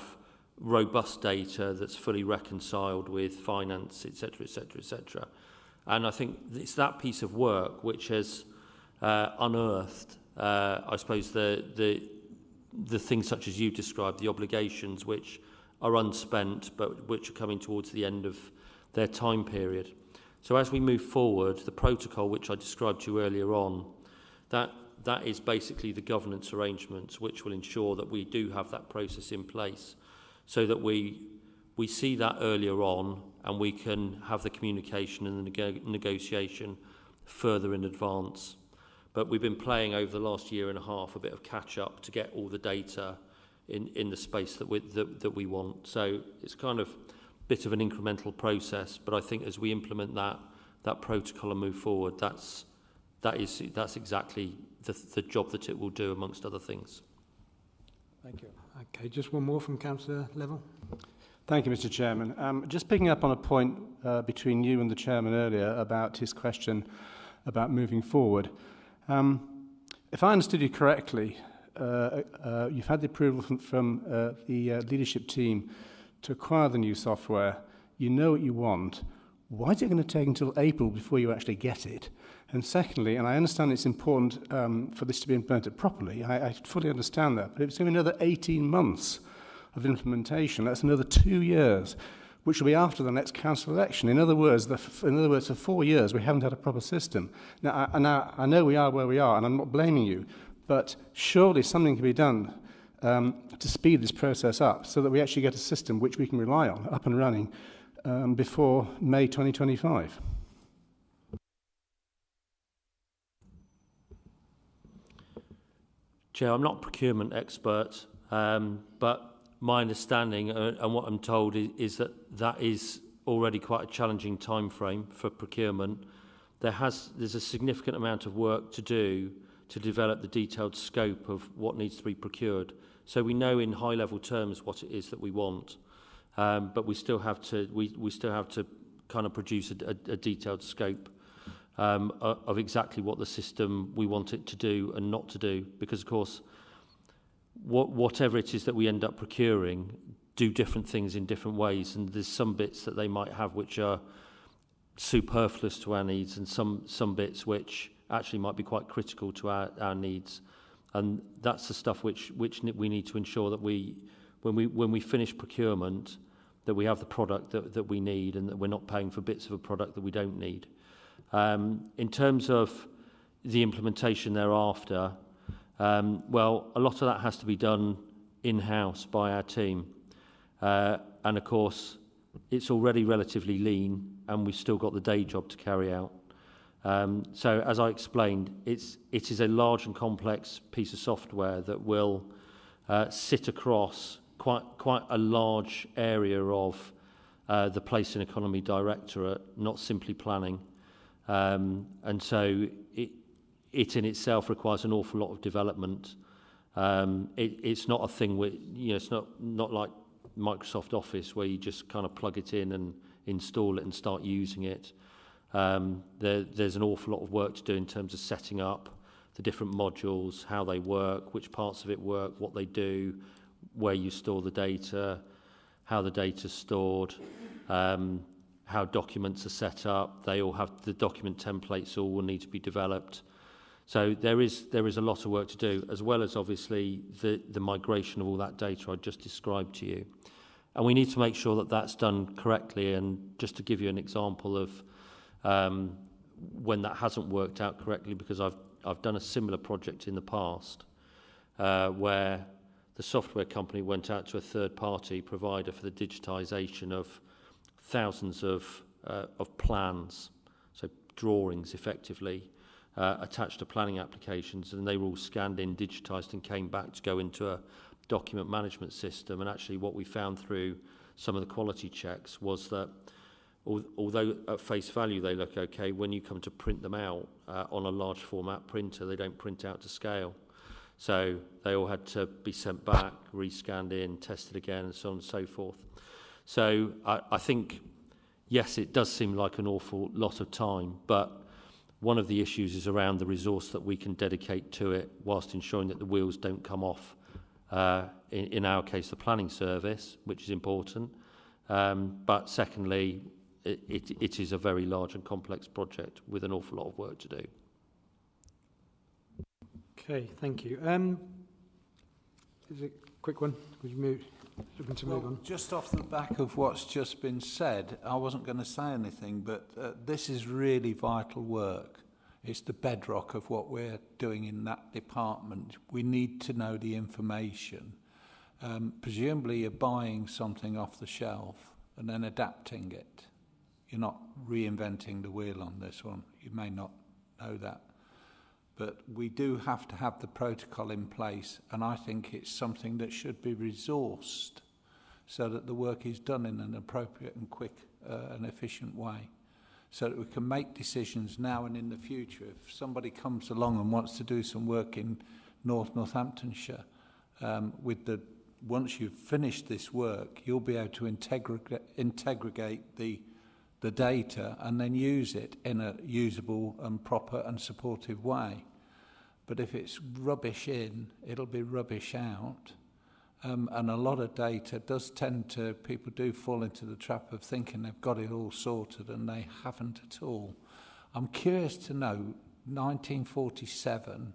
robust data that's fully reconciled with finance, etc., etc., etc. And I think it's that piece of work which has unearthed, I suppose, the things such as you described, the obligations which are unspent but which are coming towards the end of their time period. So as we move forward, the protocol which I described to you earlier on, that is basically the governance arrangements which will ensure that we do have that process in place so that we see that earlier on and we can have the communication and the negotiation further in advance. But we've been playing over the last year and a half a bit of catch-up to get all the data in the space that we want. So it's kind of a bit of an incremental process, but I think as we implement that protocol and move forward, that's exactly the job that it will do, amongst other things. Thank you. Okay, just one more from Councillor Level. Thank you, Mr. Chairman. Just picking up on a point between you and the Chairman earlier about his question about moving forward. If I understood you correctly, you've had the approval from the leadership team to acquire the new software. You know what you want. Why is it going to take until April before you actually get it? And secondly, and I understand it's important for this to be implemented properly, I fully understand that, but if it's going to be another 18 months of implementation. That's another 2 years, which will be after the next council election. In other words, for 4 years, we haven't had a proper system. Now, I know we are where we are, and I'm not blaming you, but surely something can be done to speed this process up so that we actually get a system which we can rely on, up and running, before May 2025. Chair, I'm not a procurement expert, but my understanding and what I'm told is that is already quite a challenging time frame for procurement. There's a significant amount of work to do to develop the detailed scope of what needs to be procured. So we know in high level terms what it is that we want, but we still have to kind of produce a detailed scope of exactly what the system we want it to do and not to do, because of course whatever it is that we end up procuring do different things in different ways, and there's some bits that they might have which are superfluous to our needs, and some bits which actually might be quite critical to our needs. And that's the stuff which we need to ensure that when we finish procurement, that we have the product that we need, and that we're not paying for bits of a product that we don't need. In terms of the implementation thereafter, well, a lot of that has to be done in-house by our team. And of course, it's already relatively lean, and we've still got the day job to carry out. So as I explained, it is a large and complex piece of software that will sit across quite a large area of the Place and Economy Directorate, not simply planning. And so it in itself requires an awful lot of development. It's not a thing where, it's not like Microsoft Office where you just kind of plug it in and install it and start using it. There's an awful lot of work to do in terms of setting up the different modules, how they work, which parts of it work, what they do, where you store the data, how the data's stored, how documents are set up. They all have the document templates, all will need to be developed. So there is a lot of work to do, as well as obviously the migration of all that data I just described to you. And we need to make sure that that's done correctly. And just to give you an example of when that hasn't worked out correctly, because I've done a similar project in the past where the software company went out to a third-party provider for the digitisation of thousands of plans, so drawings effectively, attached to planning applications, and they were all scanned in, digitised, and came back to go into a document management system. And actually what we found through some of the quality checks was that although at face value they look okay, when you come to print them out on a large format printer, they don't print out to scale. So they all had to be sent back, rescanned in, tested again, and so on and so forth. So I think, yes, it does seem like an awful lot of time, but one of the issues is around the resource that we can dedicate to it whilst ensuring that the wheels don't come off. In our case, the planning service, which is important. But secondly, it is a very large and complex project with an awful lot of work to do. Okay, thank you. Is it a quick one? Would you looking to move on? Just off the back of what's just been said, I wasn't going to say anything, but this is really vital work. It's the bedrock of what we're doing in that department. We need to know the information. Presumably you're buying something off the shelf and then adapting it. You're not reinventing the wheel on this one. You may not know that. But we do have to have the protocol in place, and I think it's something that should be resourced so that the work is done in an appropriate and quick and efficient way, so that we can make decisions now and in the future. If somebody comes along and wants to do some work in Northamptonshire, once you've finished this work, you'll be able to integrate the data and then use it in a usable and proper and supportive way. But if it's rubbish in, it'll be rubbish out. And a lot of data does people do fall into the trap of thinking they've got it all sorted, and they haven't at all. I'm curious to know, 1947,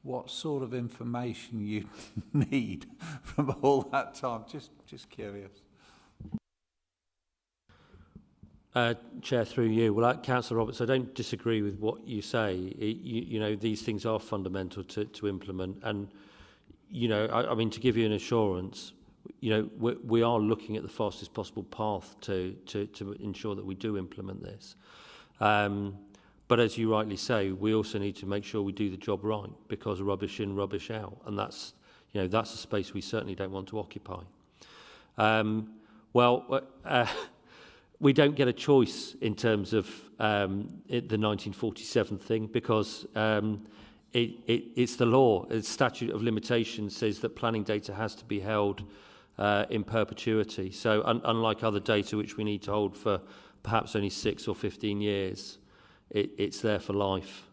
what sort of information you need from all that time. Just curious. Chair, through you. Well, Councillor Roberts, I don't disagree with what you say. You know, these things are fundamental to implement. And, you know, I mean, to give you an assurance, you know, we are looking at the fastest possible path to ensure that we do implement this. But as you rightly say, we also need to make sure we do the job right, because rubbish in, rubbish out. And that's, you know, that's a space we certainly don't want to occupy. We don't get a choice in terms of the 1947 thing, because it's the law. The statute of limitations says that planning data has to be held in perpetuity. So unlike other data which we need to hold for perhaps only 6 or 15 years, it's there for life.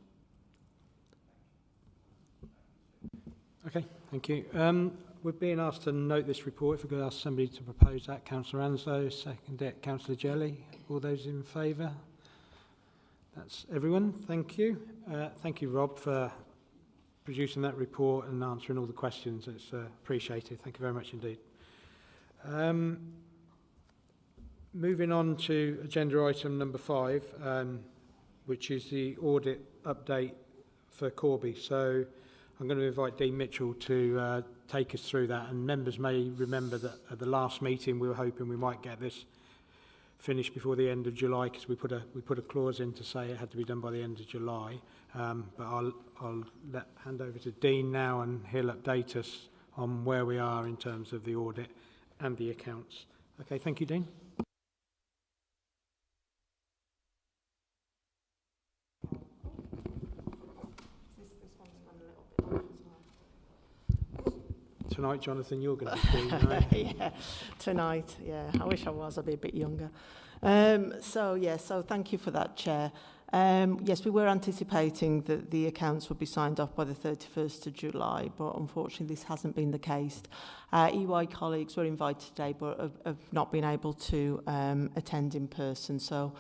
Okay, thank you. We're being asked to note this report. If we could ask somebody to propose that. Councillor Anslow, second it. Councillor Jelly. All those in favour? That's everyone. Thank you. Thank you, Rob, for producing that report and answering all the questions. It's appreciated. Thank you very much indeed. Moving on to agenda item number 5, which is the audit update for Corby. So I'm going to invite Dean Mitchell to take us through that. And members may remember that at the last meeting we were hoping we might get this finished before the end of July, because we put a clause in to say it had to be done by the end of July. But I'll hand over to Dean now, and he'll update us on where we are in terms of the audit and the accounts. Okay, thank you, Dean. Tonight, Jonathan, you're going to be Dean, right? Yeah, tonight, yeah. I wish I was, I'd be a bit younger. So thank you for that, Chair. Yes, we were anticipating that the accounts would be signed off by the 31st of July, but unfortunately this hasn't been the case. EY colleagues were invited today, but have not been able to attend in person. So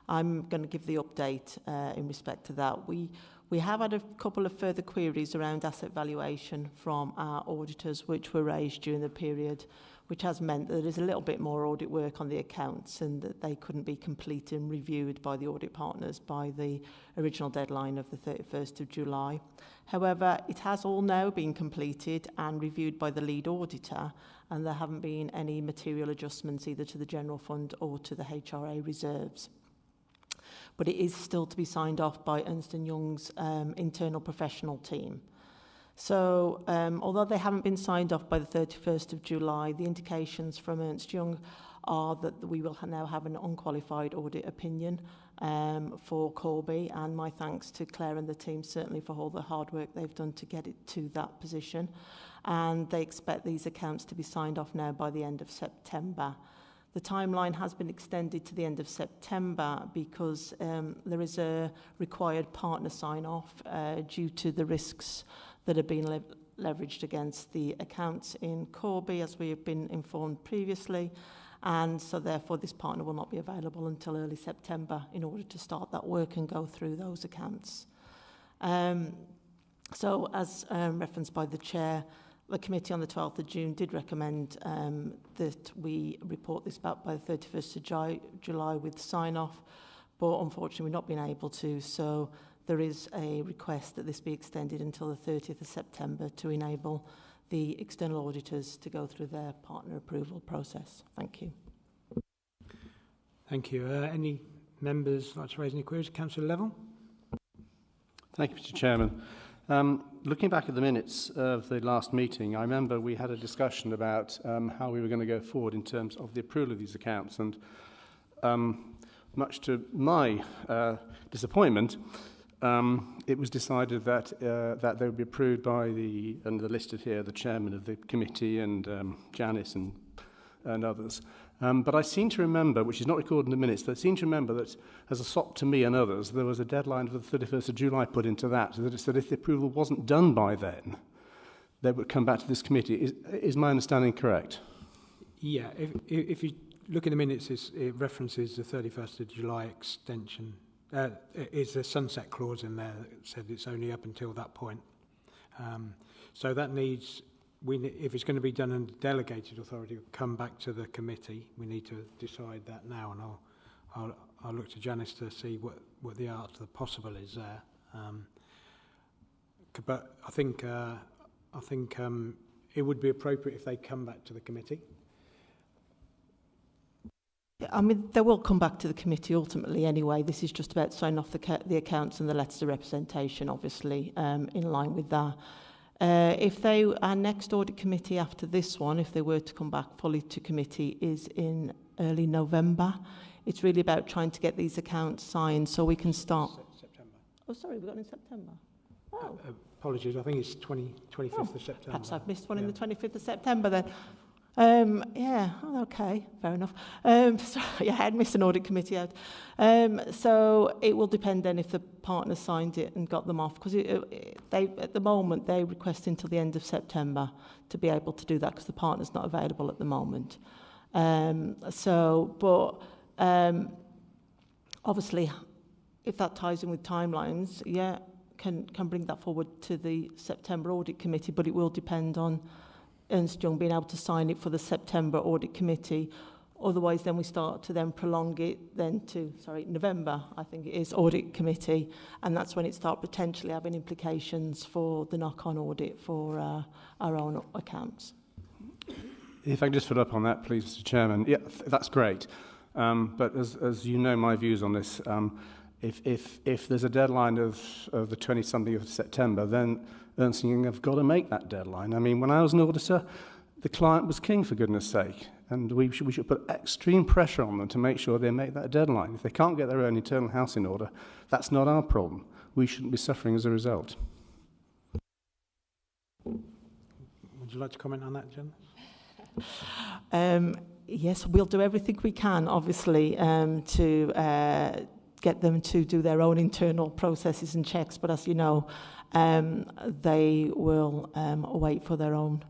I'm going to give the update in respect to that. We have had a couple of further queries around asset valuation from our auditors, which were raised during the period, which has meant that there's a little bit more audit work on the accounts and that they couldn't be completed and reviewed by the audit partners by the original deadline of the 31st of July. However, it has all now been completed and reviewed by the lead auditor, and there haven't been any material adjustments either to the general fund or to the HRA reserves. But it is still to be signed off by Ernst & Young's internal professional team. So although they haven't been signed off by the 31st of July, the indications from Ernst & Young are that we will now have an unqualified audit opinion for Corby, and my thanks to Claire and the team certainly for all the hard work they've done to get it to that position. And they expect these accounts to be signed off now by the end of September. The timeline has been extended to the end of September because there is a required partner sign-off due to the risks that have been leveraged against the accounts in Corby, as we have been informed previously. And so therefore this partner will not be available until early September in order to start that work and go through those accounts. So as referenced by the Chair, the committee on the 12th of June did recommend that we report this back by the 31st of July with sign-off, but unfortunately we've not been able to, so there is a request that this be extended until the 30th of September to enable the external auditors to go through their partner approval process. Thank you. Thank you. Any members like to raise any queries? Councillor Level? Thank you, Mr. Chairman. Looking back at the minutes of the last meeting, I remember we had a discussion about how we were going to go forward in terms of the approval of these accounts, and much to my disappointment, it was decided that that they would be approved by and they're listed here, the chairman of the committee and Janice and others. But I seem to remember, which is not recorded in the minutes, but I seem to remember that as a sop to me and others, there was a deadline for the 31st of July put into that it said if the approval wasn't done by then, they would come back to this committee. Is my understanding correct? Yeah, if you look in the minutes, it references the 31st of July extension. Is a sunset clause in there that said it's only up until that point. So that needs, if it's going to be done under delegated authority, it'll come back to the committee. We need to decide that now, and I'll look to Janice to see what the art of the possible is there. But I think it would be appropriate if they come back to the committee. I mean, they will come back to the committee ultimately anyway. This is just about signing off the accounts and the letters of representation, obviously, in line with that. Our next audit committee after this one, if they were to come back fully to committee, is in early November. It's really about trying to get these accounts signed so we can start. September. Oh, sorry, we've got it in September. Oh. Apologies, I think it's 25th of September. Perhaps I've missed one in the 25th of September then. Yeah, okay, fair enough. Sorry, I had missed an audit committee out. So it will depend then if the partner signed it and got them off, because at the moment they request until the end of September to be able to do that because the partner's not available at the moment. Obviously, if that ties in with timelines, yeah, can bring that forward to the September audit committee, but it will depend on Ernst Young being able to sign it for the September audit committee. Otherwise, then we start to then prolong it then to, November, I think it is, audit committee. And that's when it starts potentially having implications for the knock-on audit for our own accounts. If I can just follow up on that, please, Mr. Chairman. Yeah, that's great. But as you know my views on this, if there's a deadline of the 20-something of September, then Ernst & Young have got to make that deadline. I mean, when I was an auditor, the client was king, for goodness sake, and we should put extreme pressure on them to make sure they make that deadline. If they can't get their own internal house in order, that's not our problem. We shouldn't be suffering as a result. Would you like to comment on that, Jen? Yes, we'll do everything we can, obviously, to get them to do their own internal processes and checks, but as you know, they will wait for their own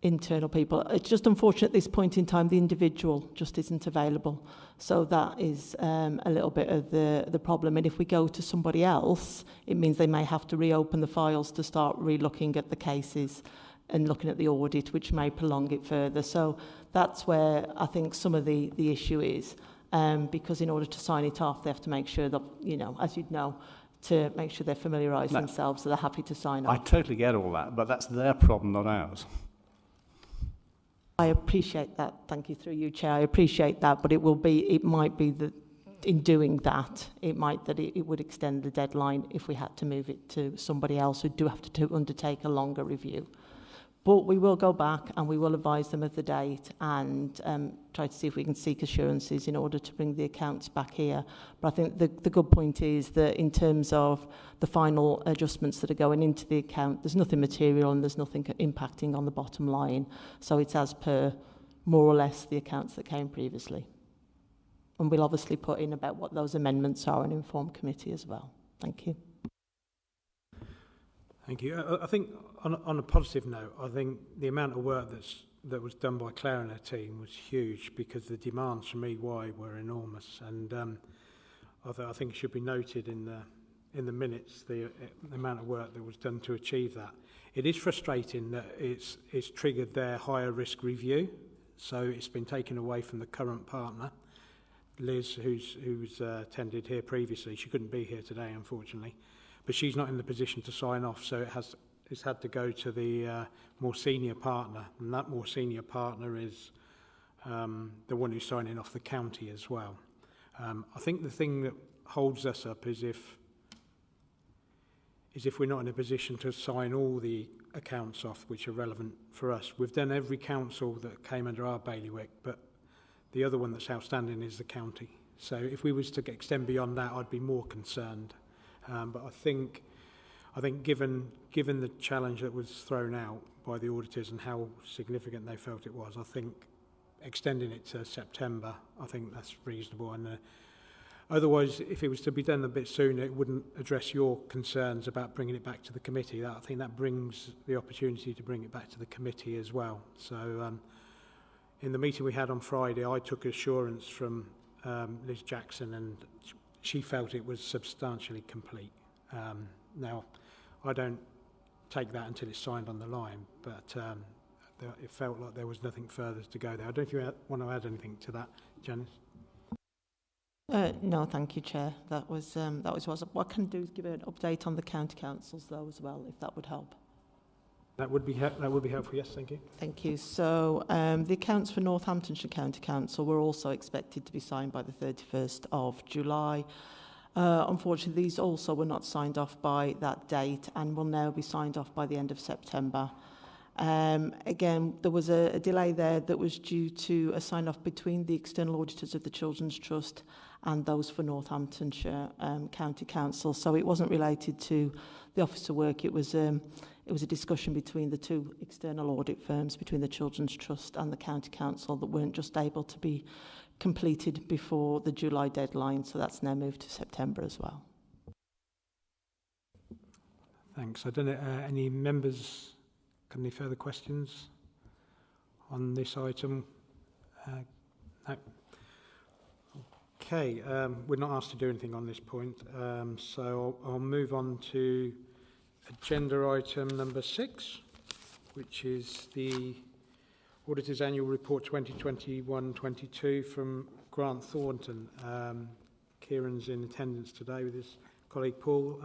internal people. It's just unfortunate at this point in time the individual just isn't available, so that is a little bit of the problem. And if we go to somebody else, it means they may have to reopen the files to start re-looking at the cases and looking at the audit, which may prolong it further. So that's where I think some of the issue is, because in order to sign it off, they have to make sure that, as you'd know, to make sure they're familiarised themselves so they're happy to sign off. I totally get all that, but that's their problem, not ours. I appreciate that. Thank you, through you, Chair. I appreciate that, but it might be that in doing that, it would extend the deadline if we had to move it to somebody else who do have to undertake a longer review. But we will go back and we will advise them of the date and try to see if we can seek assurances in order to bring the accounts back here. But I think the good point is that in terms of the final adjustments that are going into the account, there's nothing material and there's nothing impacting on the bottom line. So it's as per more or less the accounts that came previously. And we'll obviously put in about what those amendments are and inform committee as well. Thank you. Thank you. I think on a positive note, I think the amount of work that was done by Claire and her team was huge because the demands from EY were enormous, and I think it should be noted in the minutes the amount of work that was done to achieve that. It is frustrating that it's triggered their higher risk review, so it's been taken away from the current partner, Liz, who's attended here previously. She couldn't be here today, unfortunately. But she's not in the position to sign off, so it's had to go to the more senior partner, and that more senior partner is the one who's signing off the county as well. I think the thing that holds us up is if we're not in a position to sign all the accounts off which are relevant for us. We've done every council that came under our bailiwick, but the other one that's outstanding is the county. So if we was to extend beyond that, I'd be more concerned. But I think given the challenge that was thrown out by the auditors and how significant they felt it was, I think extending it to September, I think that's reasonable. And otherwise, if it was to be done a bit sooner, it wouldn't address your concerns about bringing it back to the committee. I think that brings the opportunity to bring it back to the committee as well. So in the meeting we had on Friday, I took assurance from Liz Jackson, and she felt it was substantially complete. Now, I don't take that until it's signed on the line, but it felt like there was nothing further to go there. I don't know if you want to add anything to that, Janice. No, thank you, Chair. That was what I can do is give an update on the county councils though as well, if that would help. That would be helpful. Yes, thank you. Thank you. So the accounts for Northamptonshire County Council were also expected to be signed by the 31st of July. Unfortunately, these also were not signed off by that date and will now be signed off by the end of September. Again, there was a delay there that was due to a sign-off between the external auditors of the Children's Trust and those for Northamptonshire County Council. So it wasn't related to the officer work. It was a discussion between the two external audit firms, between the Children's Trust and the County Council, that weren't just able to be completed before the July deadline. So that's now moved to September as well. Thanks. I don't know, any members got any further questions on this item? No. Okay, we're not asked to do anything on this point, so I'll move on to agenda item number 6, which is the Auditor's Annual Report 2021-22 from Grant Thornton. Kieran's in attendance today with his colleague Paul,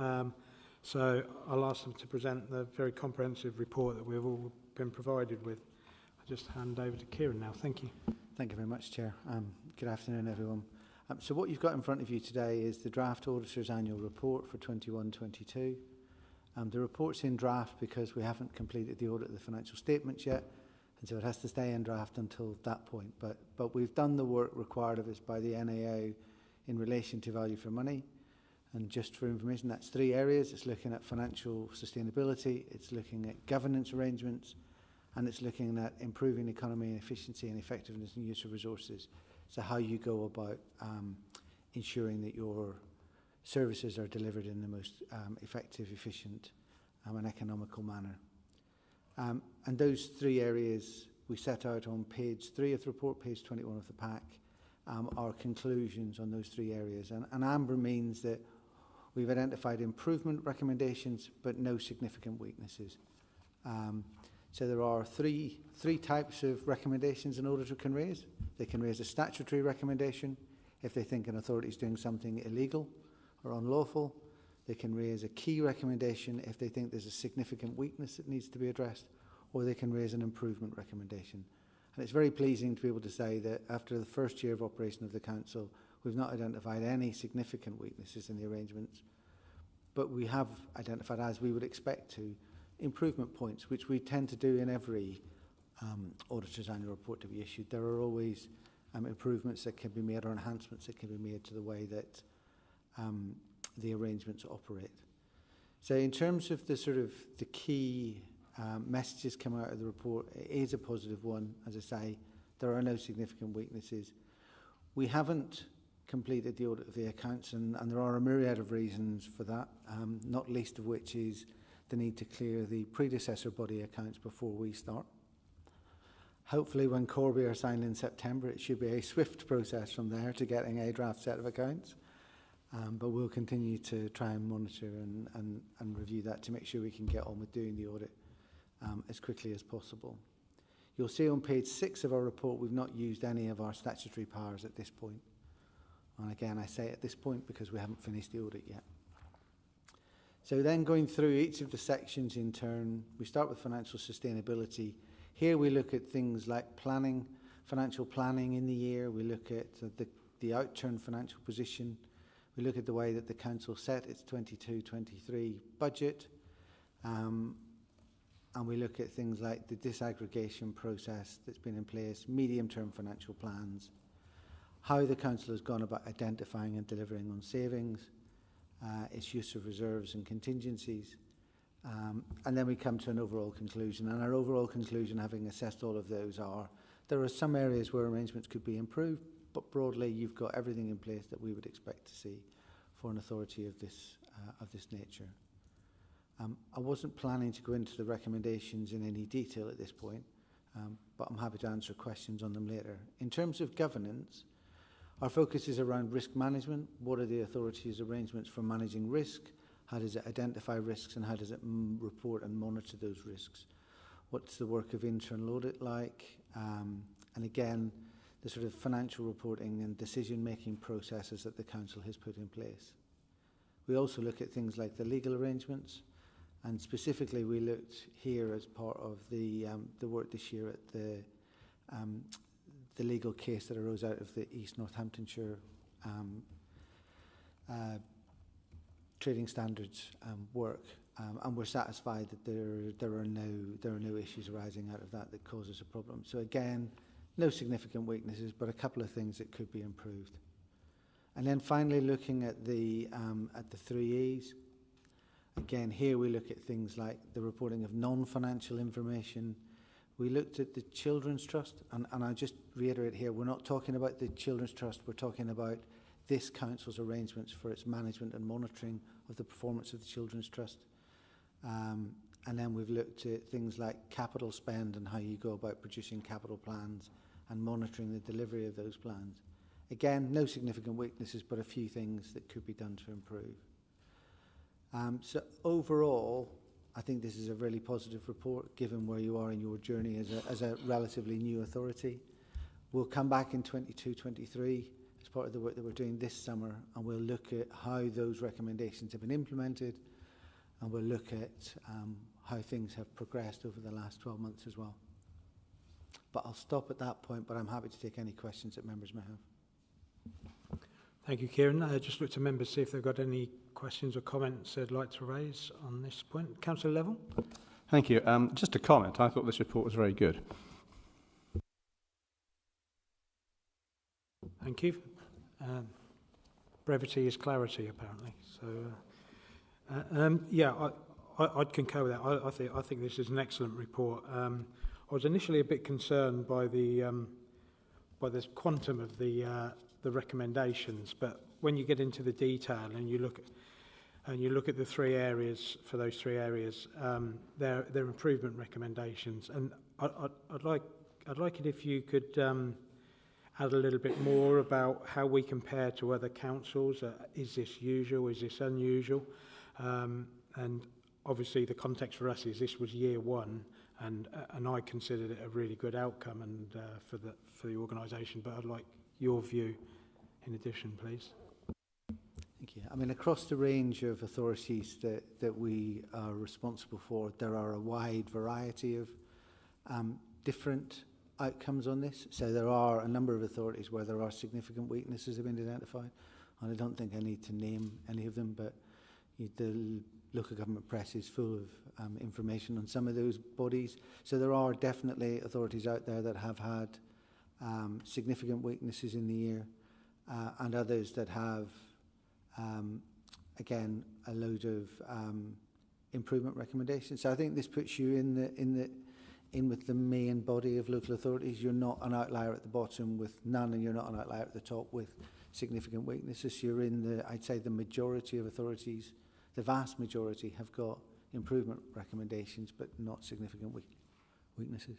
so I'll ask them to present the very comprehensive report that we've all been provided with. I'll just hand over to Kieran now. Thank you. Thank you very much, Chair. Good afternoon, everyone. So what you've got in front of you today is the draft Auditor's Annual Report for 21-22. The report's in draft because we haven't completed the audit of the financial statements yet, and so it has to stay in draft until that point. But we've done the work required of us by the NAO in relation to value for money. And just for information, that's 3 areas. It's looking at financial sustainability, it's looking at governance arrangements, and it's looking at improving economy and efficiency and effectiveness and use of resources. So how you go about ensuring that your services are delivered in the most effective, efficient and economical manner. And those 3 areas we set out on page 3 of the report, page 21 of the pack, are conclusions on those 3 areas. And amber means that we've identified improvement recommendations, but no significant weaknesses. So there are three types of recommendations an auditor can raise. They can raise a statutory recommendation if they think an authority is doing something illegal or unlawful. They can raise a key recommendation if they think there's a significant weakness that needs to be addressed, or they can raise an improvement recommendation. And it's very pleasing to be able to say that after the first year of operation of the Council, we've not identified any significant weaknesses in the arrangements, but we have identified, as we would expect to, improvement points, which we tend to do in every Auditor's Annual Report to be issued. There are always improvements that can be made or enhancements that can be made to the way that the arrangements operate. So in terms of the key messages come out of the report, it is a positive one. As I say, there are no significant weaknesses. We haven't completed the audit of the accounts, and there are a myriad of reasons for that, not least of which is the need to clear the predecessor body accounts before we start. Hopefully when Corby are signed in September, it should be a swift process from there to getting a draft set of accounts. But we'll continue to try and monitor and review that to make sure we can get on with doing the audit as quickly as possible. You'll see on page 6 of our report, we've not used any of our statutory powers at this point. And again, I say at this point because we haven't finished the audit yet. So then going through each of the sections in turn, we start with financial sustainability. Here we look at things like planning, financial planning in the year. We look at the outturned financial position. We look at the way that the Council set its 22-23 budget. And we look at things like the disaggregation process that's been in place, medium-term financial plans, how the Council has gone about identifying and delivering on savings, its use of reserves and contingencies. And then we come to an overall conclusion. And our overall conclusion, having assessed all of those, there are some areas where arrangements could be improved, but broadly you've got everything in place that we would expect to see for an authority of this nature. I wasn't planning to go into the recommendations in any detail at this point, but I'm happy to answer questions on them later. In terms of governance, our focus is around risk management. What are the authority's arrangements for managing risk? How does it identify risks, and how does it report and monitor those risks? What's the work of internal audit like? And again, the sort of financial reporting and decision-making processes that the council has put in place. We also look at things like the legal arrangements, and specifically we looked here as part of the work this year at the legal case that arose out of the East Northamptonshire trading standards work, and we're satisfied that there are no issues arising out of that cause us a problem. So again, no significant weaknesses, but a couple of things that could be improved. And then finally, looking at the 3 E's. Again, here we look at things like the reporting of non-financial information. We looked at the Children's Trust, and I just reiterate here, we're not talking about the Children's Trust, we're talking about this council's arrangements for its management and monitoring of the performance of the Children's Trust. And then we've looked at things like capital spend and how you go about producing capital plans and monitoring the delivery of those plans. Again, no significant weaknesses, but a few things that could be done to improve. So overall, I think this is a really positive report, given where you are in your journey as a relatively new authority. We'll come back in 22-23 as part of the work that we're doing this summer, and we'll look at how those recommendations have been implemented, and we'll look at how things have progressed over the last 12 months as well. But I'll stop at that point, but I'm happy to take any questions that members may have. Thank you, Kieran. Just look to members, see if they've got any questions or comments they'd like to raise on this point. Councillor Level. Thank you. Just a comment. I thought this report was very good. Thank you. Brevity is clarity, apparently. So, yeah, I'd concur with that. I think this is an excellent report. I was initially a bit concerned by the quantum of the recommendations, but when you get into the detail and you look at the 3 areas, for those 3 areas, they're improvement recommendations, and I'd like it if you could add a little bit more about how we compare to other councils. Is this usual? Is this unusual? And obviously the context for us is this was year 1, and I considered it a really good outcome and for the organisation. But I'd like your view in addition, please. Thank you. I mean, across the range of authorities that we are responsible for, there are a wide variety of different outcomes on this. So there are a number of authorities where there are significant weaknesses have been identified, and I don't think I need to name any of them, but the local government press is full of information on some of those bodies. So there are definitely authorities out there that have had significant weaknesses in the year, and others that have, again, a load of improvement recommendations. So I think this puts you in with the main body of local authorities. You're not an outlier at the bottom with none, and you're not an outlier at the top with significant weaknesses. You're in I'd say the majority of authorities, the vast majority, have got improvement recommendations, but not significant weaknesses.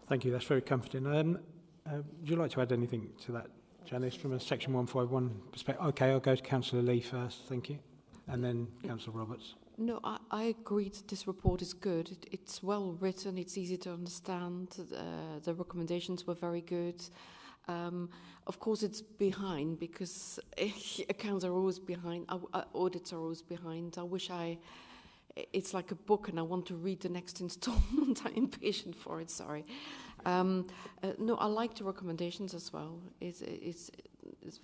Thank you, that's very comforting. Would you like to add anything to that, Janice, from a Section 151 perspective? Okay, I'll go to Councillor Lee first, thank you, and then Councillor Roberts. No, I agree that this report is good. It's well written, it's easy to understand, the recommendations were very good. Of course, it's behind because accounts are always behind, audits are always behind. I wish it's like a book and I want to read the next installment. I'm impatient for it, sorry. No, I like the recommendations as well. It's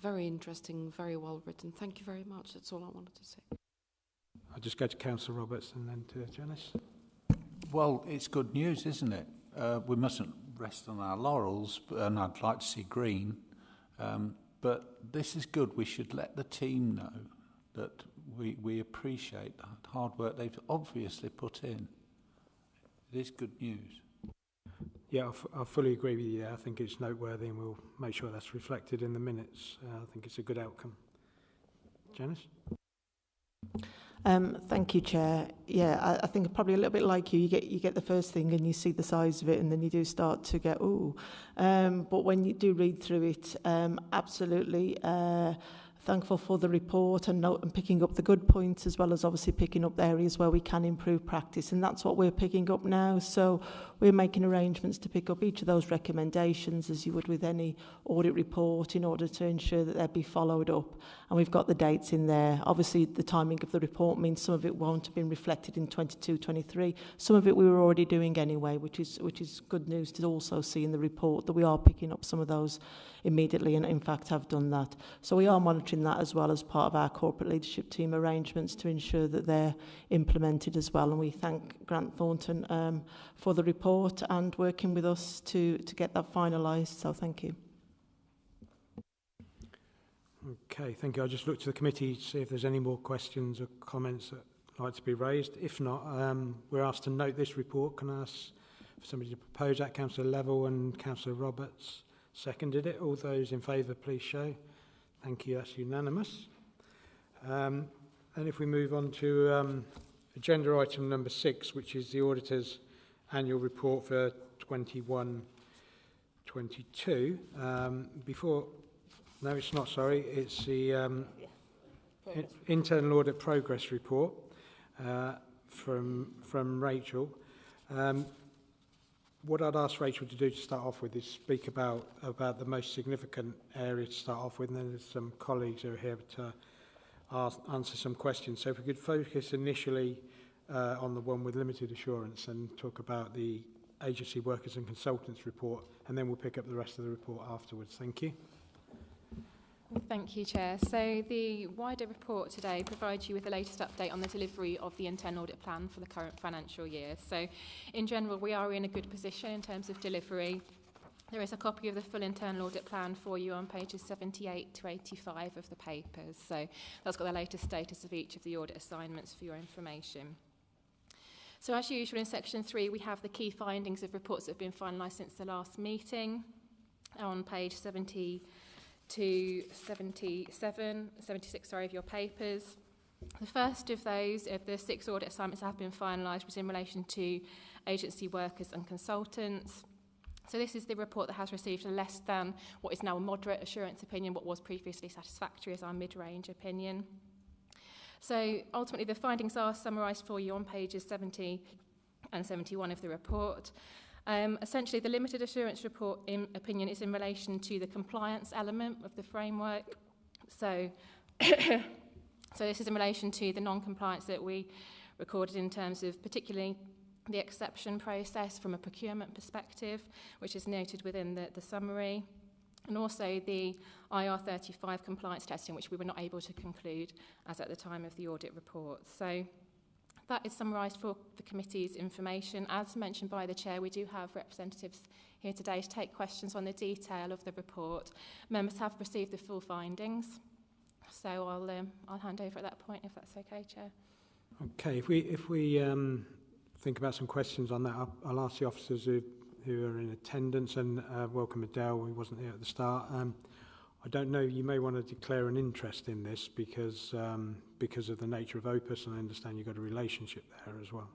very interesting, very well written. Thank you very much. That's all I wanted to say. I'll just go to Councillor Roberts and then to Janice. Well, it's good news, isn't it? We mustn't rest on our laurels, and I'd like to see green. But this is good. We should let the team know that we appreciate the hard work they've obviously put in. It is good news. Yeah, I fully agree with you. I think it's noteworthy, and we'll make sure that's reflected in the minutes. I think it's a good outcome. Janice? Thank you, Chair. Yeah, I think probably a little bit like you get the first thing and you see the size of it, and then you do start to get, ooh. But when you do read through it, absolutely thankful for the report and picking up the good points, as well as obviously picking up the areas where we can improve practice, and that's what we're picking up now. So we're making arrangements to pick up each of those recommendations, as you would with any audit report, in order to ensure that they'll be followed up. And we've got the dates in there. Obviously, the timing of the report means some of it won't have been reflected in 22-23. Some of it we were already doing anyway, which is good news to also see in the report that we are picking up some of those immediately, and in fact have done that. So we are monitoring that as well as part of our corporate leadership team arrangements to ensure that they're implemented as well. And we thank Grant Thornton for the report and working with us to get that finalised. So thank you. Okay, thank you. I'll just look to the committee to see if there's any more questions or comments that would like to be raised. If not, we're asked to note this report. Can I ask for somebody to propose that? Councillor Level and Councillor Roberts seconded it. All those in favour, please show. Thank you, that's unanimous. And if we move on to agenda item number 6, which is the Auditor's Annual Report for 21-22. No, it's not, sorry. It's the Internal Audit Progress Report from Rachel. What I'd ask Rachel to do to start off with is speak about the most significant area to start off with, and then there's some colleagues who are here to answer some questions. So if we could focus initially on the one with limited assurance and talk about the Agency Workers and Consultants report, and then we'll pick up the rest of the report afterwards. Thank you. Thank you, Chair. So the wider report today provides you with the latest update on the delivery of the internal audit plan for the current financial year. So in general, we are in a good position in terms of delivery. There is a copy of the full internal audit plan for you on pages 78 to 85 of the papers. So that's got the latest status of each of the audit assignments for your information. So as usual in section 3, we have the key findings of reports that have been finalised since the last meeting on page 70 to 76 of your papers. The first of those, of the 6 audit assignments that have been finalised, was in relation to agency workers and consultants. So this is the report that has received a less than what is now a moderate assurance opinion, what was previously satisfactory as our mid-range opinion. So ultimately the findings are summarised for you on pages 70 and 71 of the report. Essentially, the limited assurance report opinion is in relation to the compliance element of the framework. So, so this is in relation to the non-compliance that we recorded in terms of particularly the exception process from a procurement perspective, which is noted within the summary, and also the IR35 compliance testing, which we were not able to conclude as at the time of the audit report. So that is summarised for the committee's information. As mentioned by the Chair, we do have representatives here today to take questions on the detail of the report. Members have received the full findings, so I'll hand over at that point, if that's okay, Chair. Okay, if we think about some questions on that, I'll ask the officers who are in attendance, and welcome Adele, who wasn't here at the start. I don't know, you may want to declare an interest in this because of the nature of Opus, and I understand you've got a relationship there as well.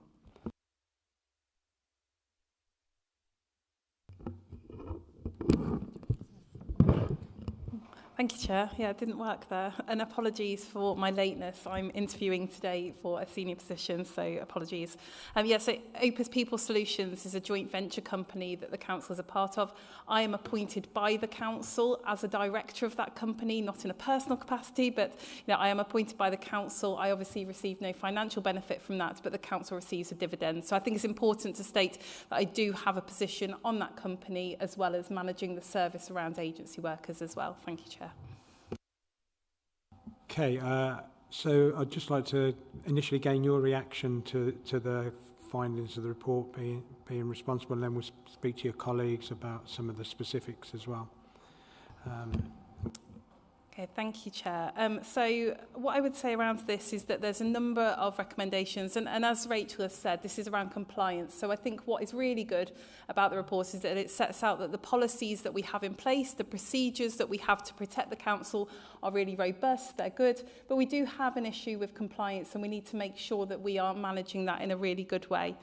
Thank you, Chair. Yeah, it didn't work there. And apologies for my lateness. I'm interviewing today for a senior position, so apologies. So Opus People Solutions is a joint venture company that the council is a part of. I am appointed by the council as a director of that company, not in a personal capacity, but I am appointed by the council. I obviously receive no financial benefit from that, but the council receives a dividend. So I think it's important to state that I do have a position on that company, as well as managing the service around agency workers as well. Thank you, Chair. Okay, so I'd just like to initially gain your reaction to the findings of the report being responsible, and then we'll speak to your colleagues about some of the specifics as well. Okay, thank you, Chair. So what I would say around this is that there's a number of recommendations, and as Rachel has said, this is around compliance. So I think what is really good about the report is that it sets out that the policies that we have in place, the procedures that we have to protect the council are really robust, they're good, but we do have an issue with compliance, and we need to make sure that we are managing that in a really good way.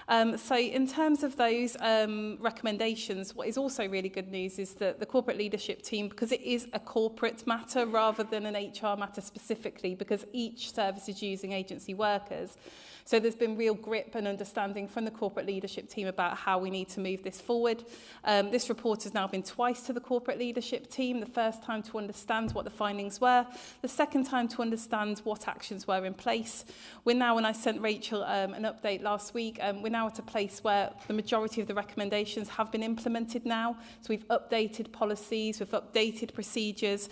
So in terms of those recommendations, what is also really good news is that the corporate leadership team, because it is a corporate matter rather than an HR matter specifically, because each service is using agency workers, so there's been real grip and understanding from the corporate leadership team about how we need to move this forward. This report has now been twice to the corporate leadership team. The first time to understand what the findings were, the second time to understand what actions were in place. We're now, when I sent Rachel an update last week, we're now at a place where the majority of the recommendations have been implemented now. So we've updated policies, we've updated procedures.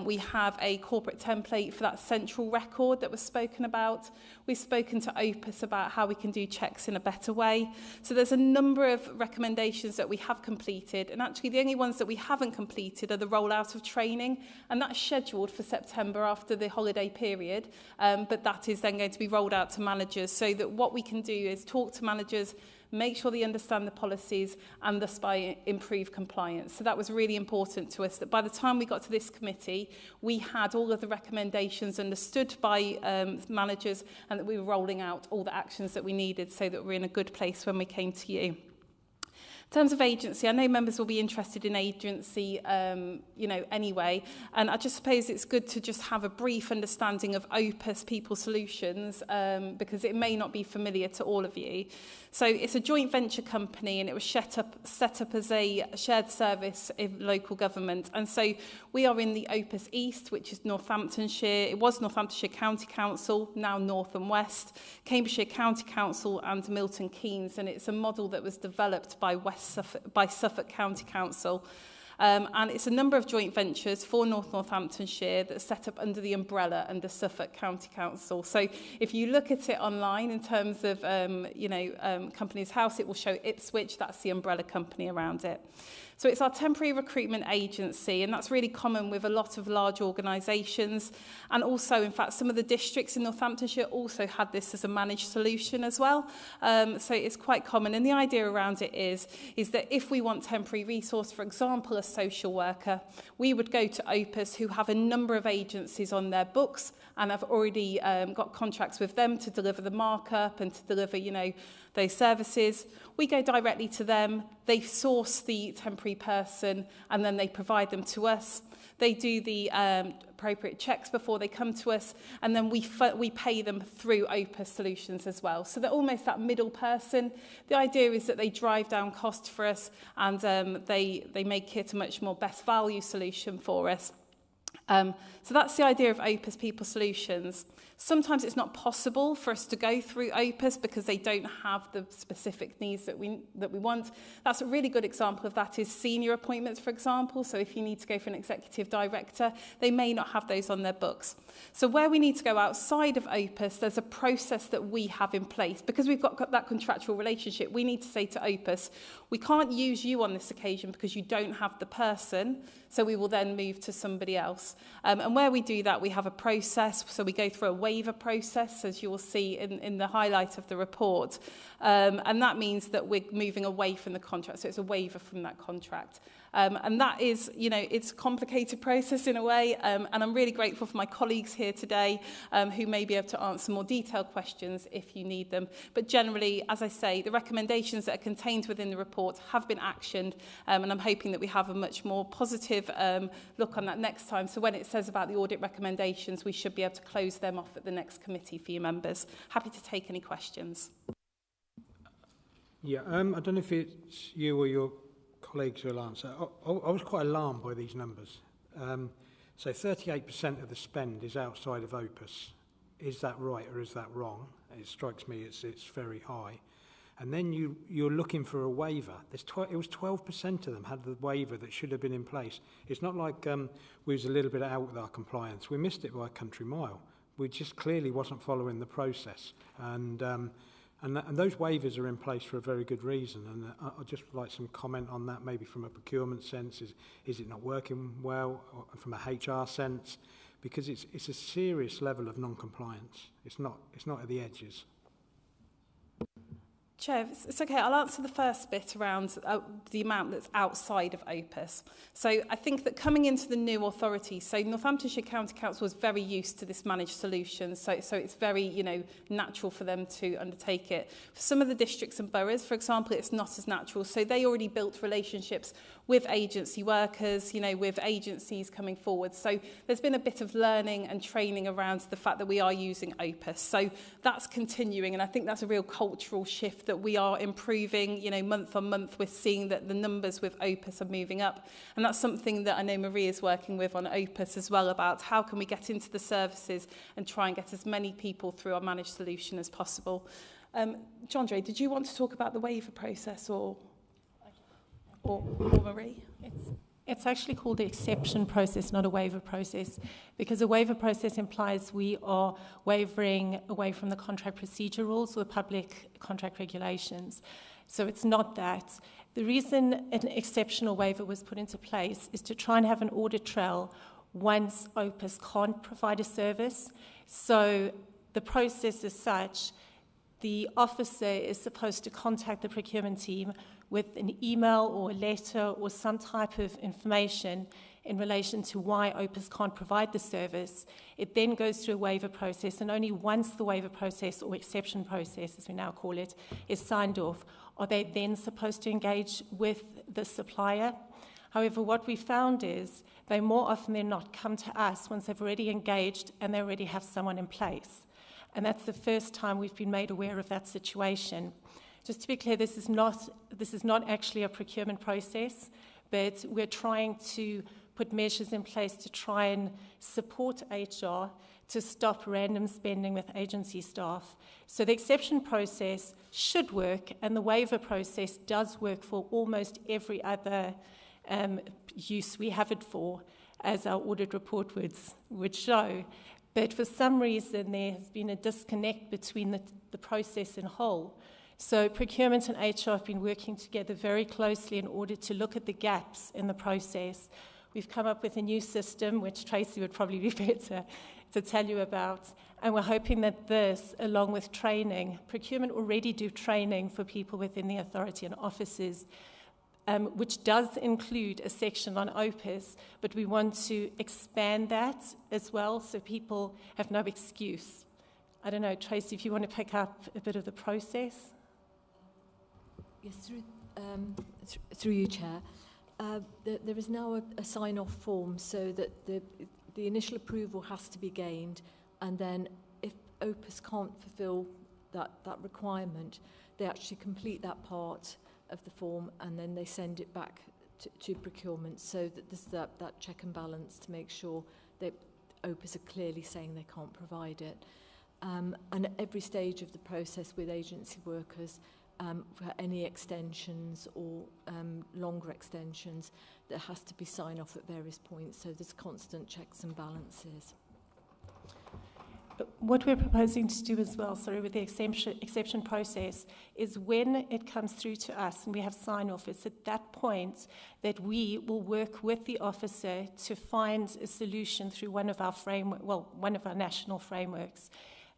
We have a corporate template for that central record that was spoken about. We've spoken to Opus about how we can do checks in a better way. So there's a number of recommendations that we have completed, and actually the only ones that we haven't completed are the rollout of training, and that's scheduled for September after the holiday period, but that is then going to be rolled out to managers, so that what we can do is talk to managers, make sure they understand the policies, and thus by improve compliance. So that was really important to us, that by the time we got to this committee, we had all of the recommendations understood by managers, and that we were rolling out all the actions that we needed, so that we're in a good place when we came to you. In terms of agency, I know members will be interested in agency, anyway, and I just suppose it's good to just have a brief understanding of Opus People Solutions, because it may not be familiar to all of you. So it's a joint venture company, and it was set up as a shared service in local government. And so we are in the Opus East, which is Northamptonshire. It was Northamptonshire County Council, now North and West, Cambridgeshire County Council and Milton Keynes. And it's a model that was developed by Suffolk County Council. And it's a number of joint ventures for Northamptonshire that's set up under the umbrella under Suffolk County Council. So if you look at it online in terms of, Companies House, it will show Ipswich, that's the umbrella company around it. So it's our temporary recruitment agency, and that's really common with a lot of large organisations. And also, in fact, some of the districts in Northamptonshire also had this as a managed solution as well. So it's quite common. And the idea around it is that if we want temporary resource, for example, a social worker, we would go to Opus, who have a number of agencies on their books and have already got contracts with them to deliver the markup and to deliver, those services. We go directly to them, they source the temporary person, and then they provide them to us. They do the appropriate checks before they come to us, and then we pay them through Opus Solutions as well. So they're almost that middle person. The idea is that they drive down cost for us, and they make it a much more best value solution for us. So that's the idea of Opus People Solutions. Sometimes it's not possible for us to go through Opus because they don't have the specific needs that we want. That's a really good example of that is senior appointments, for example. So if you need to go for an executive director, they may not have those on their books. So where we need to go outside of Opus, there's a process that we have in place. Because we've got that contractual relationship, we need to say to Opus, we can't use you on this occasion because you don't have the person, so we will then move to somebody else. And where we do that, we have a process. So we go through a waiver process, as you will see in the highlight of the report. And that means that we're moving away from the contract. So it's a waiver from that contract. And that is, it's a complicated process in a way. And I'm really grateful for my colleagues here today who may be able to answer more detailed questions if you need them. But generally, as I say, the recommendations that are contained within the report have been actioned. And I'm hoping that we have a much more positive look on that next time. So when it says about the audit recommendations, we should be able to close them off at the next committee for you members. Happy to take any questions. Yeah, I don't know if it's you or your colleagues who will answer. I was quite alarmed by these numbers. So 38% of the spend is outside of Opus. Is that right or is that wrong? It strikes me it's very high. And then you're looking for a waiver. It was 12% of them had the waiver that should have been in place. It's not like we was a little bit out with our compliance. We missed it by a country mile. We just clearly wasn't following the process. And those waivers are in place for a very good reason. And I'd just like some comment on that, maybe from a procurement sense. Is it not working well? Or from a HR sense? Because it's a serious level of non-compliance. It's not at the edges. Chair, it's okay. I'll answer the first bit around the amount that's outside of Opus. So I think that coming into the new authority, so Northamptonshire County Council was very used to this managed solution, so it's very, natural for them to undertake it. For some of the districts and boroughs, for example, it's not as natural. So they already built relationships with agency workers, with agencies coming forward. So there's been a bit of learning and training around the fact that we are using Opus. So that's continuing, and I think that's a real cultural shift that we are improving, month on month. We're seeing that the numbers with Opus are moving up. And that's something that I know Marie is working with on Opus as well, about how can we get into the services and try and get as many people through our managed solution as possible. Jandre, did you want to talk about the waiver process or Marie? It's actually called the exception process, not a waiver process, because a waiver process implies we are wavering away from the contract procedure rules or public contract regulations. So it's not that. The reason an exceptional waiver was put into place is to try and have an audit trail once Opus can't provide a service. So the process is such, the officer is supposed to contact the procurement team with an email or a letter or some type of information in relation to why Opus can't provide the service. It then goes through a waiver process, and only once the waiver process, or exception process as we now call it, is signed off, are they then supposed to engage with the supplier. However, what we found is they more often than not come to us once they've already engaged and they already have someone in place. And that's the first time we've been made aware of that situation. Just to be clear, this is not actually a procurement process, but we're trying to put measures in place to try and support HR to stop random spending with agency staff. So the exception process should work, and the waiver process does work for almost every other use we have it for, as our audit report would show. But for some reason, there has been a disconnect between the process in whole. So procurement and HR have been working together very closely in order to look at the gaps in the process. We've come up with a new system, which Tracy would probably be better to tell you about. And we're hoping that this, along with training, procurement already do training for people within the authority and offices, which does include a section on Opus, but we want to expand that as well so people have no excuse. I don't know, Tracy, if you want to pick up a bit of the process. Yes, through you, Chair. There is now a sign-off form so that the initial approval has to be gained, and then if Opus can't fulfil that requirement, they actually complete that part of the form and then they send it back to procurement, so that there's that check and balance to make sure that Opus are clearly saying they can't provide it. And at every stage of the process with agency workers, for any extensions or longer extensions, there has to be sign-off at various points, so there's constant checks and balances. What we're proposing to do as well, with the exception process, is when it comes through to us and we have sign-off, it's at that point that we will work with the officer to find a solution through one of our national frameworks.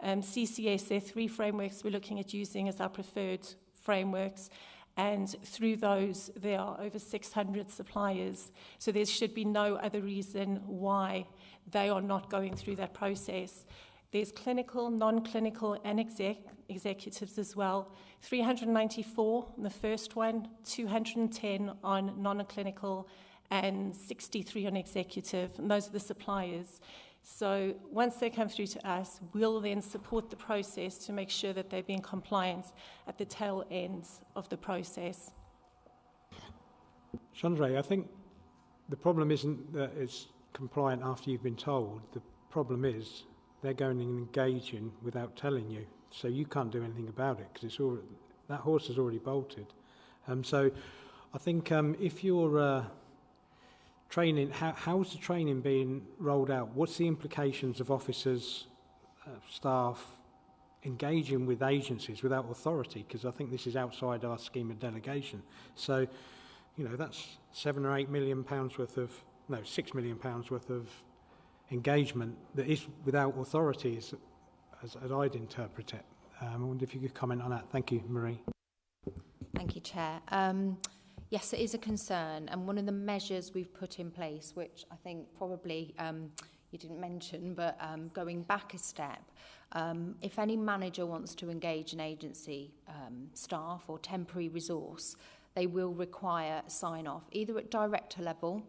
CCS, there are 3 frameworks we're looking at using as our preferred frameworks, and through those there are over 600 suppliers, so there should be no other reason why they are not going through that process. There's clinical, non-clinical and executives as well. 394 on the first one, 210 on non-clinical and 63 on executive, and those are the suppliers. So once they come through to us, we'll then support the process to make sure that they're being compliant at the tail end of the process. Chandra, I think the problem isn't that it's compliant after you've been told. The problem is they're going and engaging without telling you. So you can't do anything about it because that horse has already bolted. So I think if you're training, how's the training being rolled out? What's the implications of officers, staff engaging with agencies without authority? Because I think this is outside our scheme of delegation. So, that's £6 million worth of engagement that is without authority, as I'd interpret it. I wonder if you could comment on that. Thank you, Marie. Thank you, Chair. Yes, it is a concern, and one of the measures we've put in place, which I think probably you didn't mention, but going back a step, if any manager wants to engage an agency staff or temporary resource, they will require sign-off, either at director level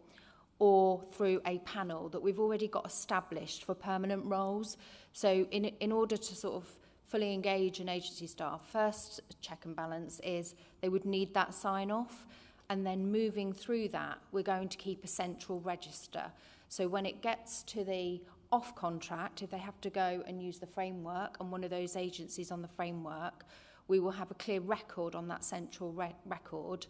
or through a panel that we've already got established for permanent roles. So in order to sort of fully engage an agency staff, first check and balance is they would need that sign-off. And then moving through that, we're going to keep a central register. So when it gets to the off contract, if they have to go and use the framework and one of those agencies on the framework, we will have a clear record on that central record,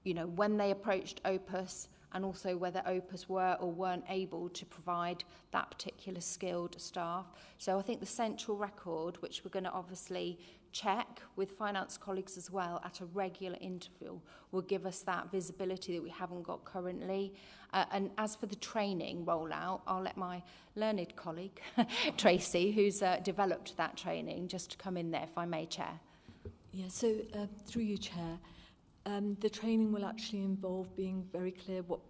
you know, when they approached Opus and also whether Opus were or weren't able to provide that particular skilled staff. So I think the central record, which we're going to obviously check with finance colleagues as well at a regular interval, will give us that visibility that we haven't got currently. And as for the training rollout, I'll let my learned colleague, Tracy, who's developed that training, just come in there, if I may, Chair. Yeah, so through you, Chair, the training will actually involve being very clear what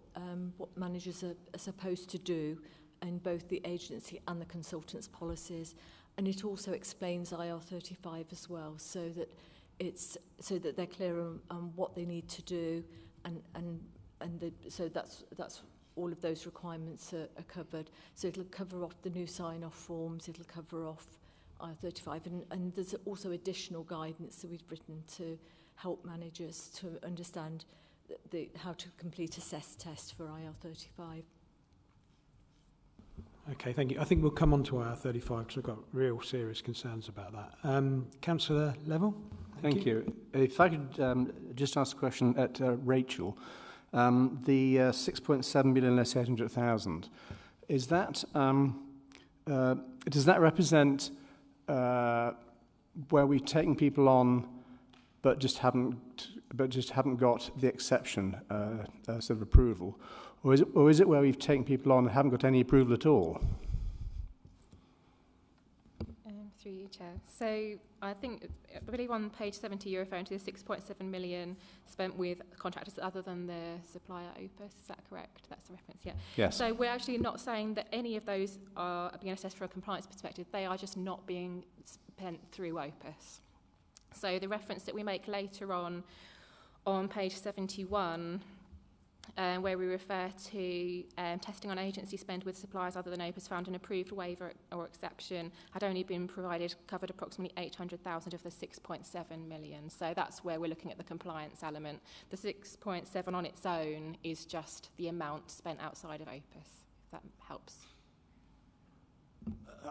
managers are supposed to do in both the agency and the consultant's policies. And it also explains IR35 as well, so that they're clear on what they need to do, so that's all of those requirements are covered. So it'll cover off the new sign-off forms, it'll cover off IR35, and there's also additional guidance that we've written to help managers to understand how to complete a CES test for IR35. Okay, thank you. I think we'll come on to IR35 because I've got real serious concerns about that. Councillor Level? Thank you. If I could just ask a question at Rachel. The 6.7 million less 800,000, is that, does that represent where we've taken people on but just haven't got the exception sort of approval? Or is it where we've taken people on and haven't got any approval at all? Through you, Chair. So I believe on page 70 you're referring to the 6.7 million spent with contractors other than the supplier Opus. Is that correct? That's the reference, yeah. Yes. So we're actually not saying that any of those are being assessed from a compliance perspective. They are just not being spent through Opus. So the reference that we make later on page 71, where we refer to testing on agency spend with suppliers other than Opus found an approved waiver or exception had only been provided, covered approximately 800,000 of the 6.7 million. So that's where we're looking at the compliance element. The 6.7 on its own is just the amount spent outside of Opus, if that helps.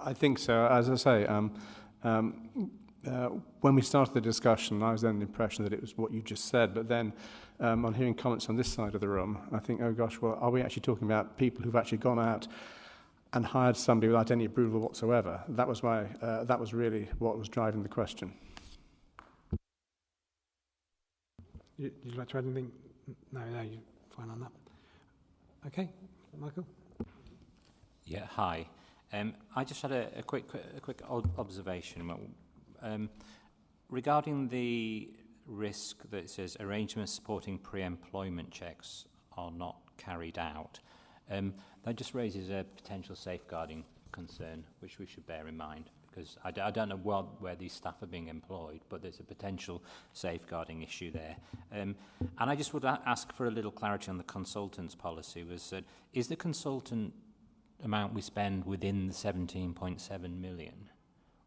I think so. As I say, when we started the discussion, I was under the impression that it was what you just said, but then on hearing comments on this side of the room, I think, oh gosh, well, are we actually talking about people who've actually gone out and hired somebody without any approval whatsoever? That was that was really what was driving the question. Would you like to add anything? No, you're fine on that. Okay, Michael? Yeah, hi. I just had a quick observation. Regarding the risk that it says arrangements supporting pre-employment checks are not carried out, that just raises a potential safeguarding concern, which we should bear in mind, because I don't know where these staff are being employed, but there's a potential safeguarding issue there. And I just would ask for a little clarity on the consultants policy. Is the consultant amount we spend within the 17.7 million?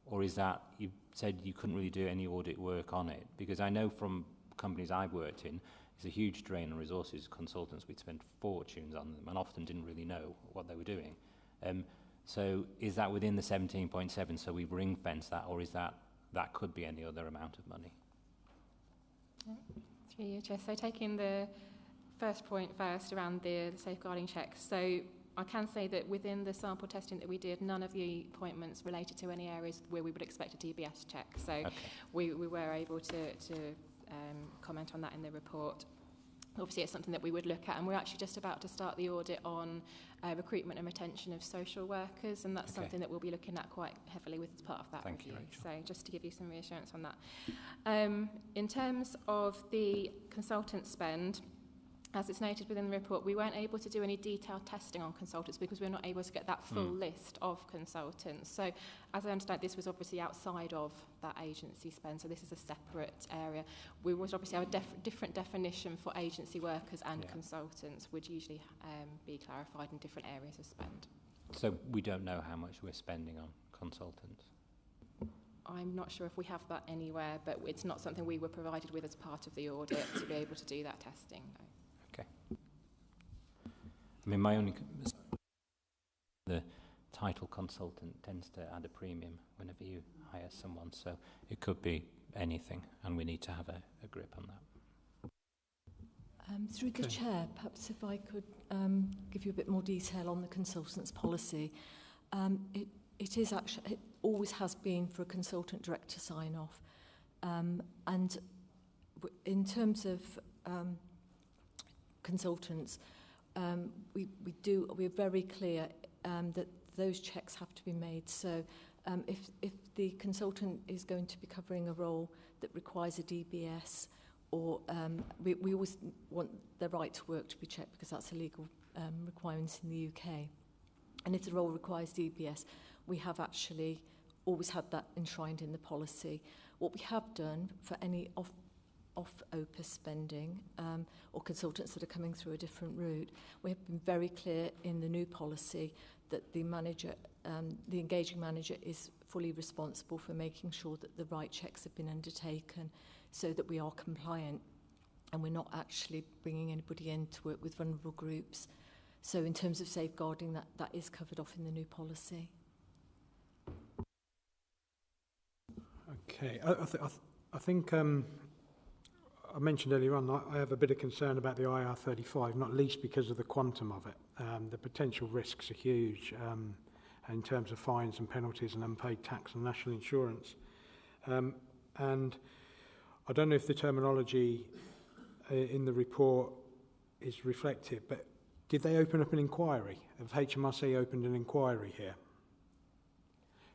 Or is that, you said you couldn't really do any audit work on it? Because I know from companies I've worked in, it's a huge drain on resources. Consultants, we'd spend fortunes on them and often didn't really know what they were doing. So is that within the 17.7, so we've ring-fenced that, or is that could be any other amount of money? Through you, Chair. So taking the first point first around the safeguarding checks. So I can say that within the sample testing that we did, none of the appointments related to any areas where we would expect a DBS check. So okay. we were able to comment on that in the report. obviously it's something that we would look at, and we're actually just about to start the audit on recruitment and retention of social workers, and that's something that we'll be looking at quite heavily with as part of that review. So just to give you some reassurance on that. In terms of the consultant spend, as it's noted within the report, we weren't able to do any detailed testing on consultants because we're not able to get that full list of consultants. So as I understand, this was obviously outside of that agency spend, so this is a separate area. We would obviously have a different definition for agency workers and consultants, would usually be clarified in different areas of spend. So we don't know how much we're spending on consultants? I'm not sure if we have that anywhere, but it's not something we were provided with as part of the audit to be able to do that testing. No. Okay. I mean, my only... The title consultant tends to add a premium whenever you hire someone, so it could be anything, and we need to have a grip on that. Through the chair, perhaps if I could give you a bit more detail on the consultants policy. It is actually, it always has been for a consultant director sign off. And in terms of consultants, we're very clear that those checks have to be made. So if the consultant is going to be covering a role that requires a DBS, or we always want their right to work to be checked because that's a legal requirement in the UK. And if the role requires DBS, we have actually always had that enshrined in the policy. What we have done for any off OPUS spending or consultants that are coming through a different route, we have been very clear in the new policy that the manager, the engaging manager, is fully responsible for making sure that the right checks have been undertaken so that we are compliant and we're not actually bringing anybody in to work with vulnerable groups. So in terms of safeguarding, that is covered off in the new policy. Okay, I think I mentioned earlier on I have a bit of concern about the IR35, not least because of the quantum of it. The potential risks are huge in terms of fines and penalties and unpaid tax and national insurance. And I don't know if the terminology in the report is reflective, but did they open up an inquiry? Have HMRC opened an inquiry here?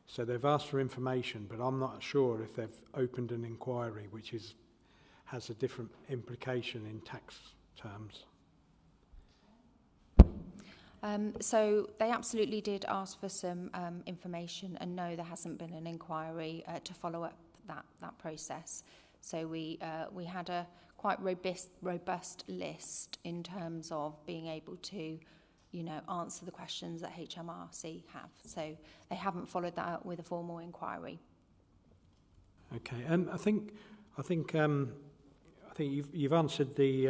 So they've asked for information, but I'm not sure if they've opened an inquiry, which has a different implication in tax terms. So they absolutely did ask for some information, and no, there hasn't been an inquiry to follow up that process. So we had a quite robust list in terms of being able to, answer the questions that HMRC have. So they haven't followed that up with a formal inquiry. Okay, I think you've answered the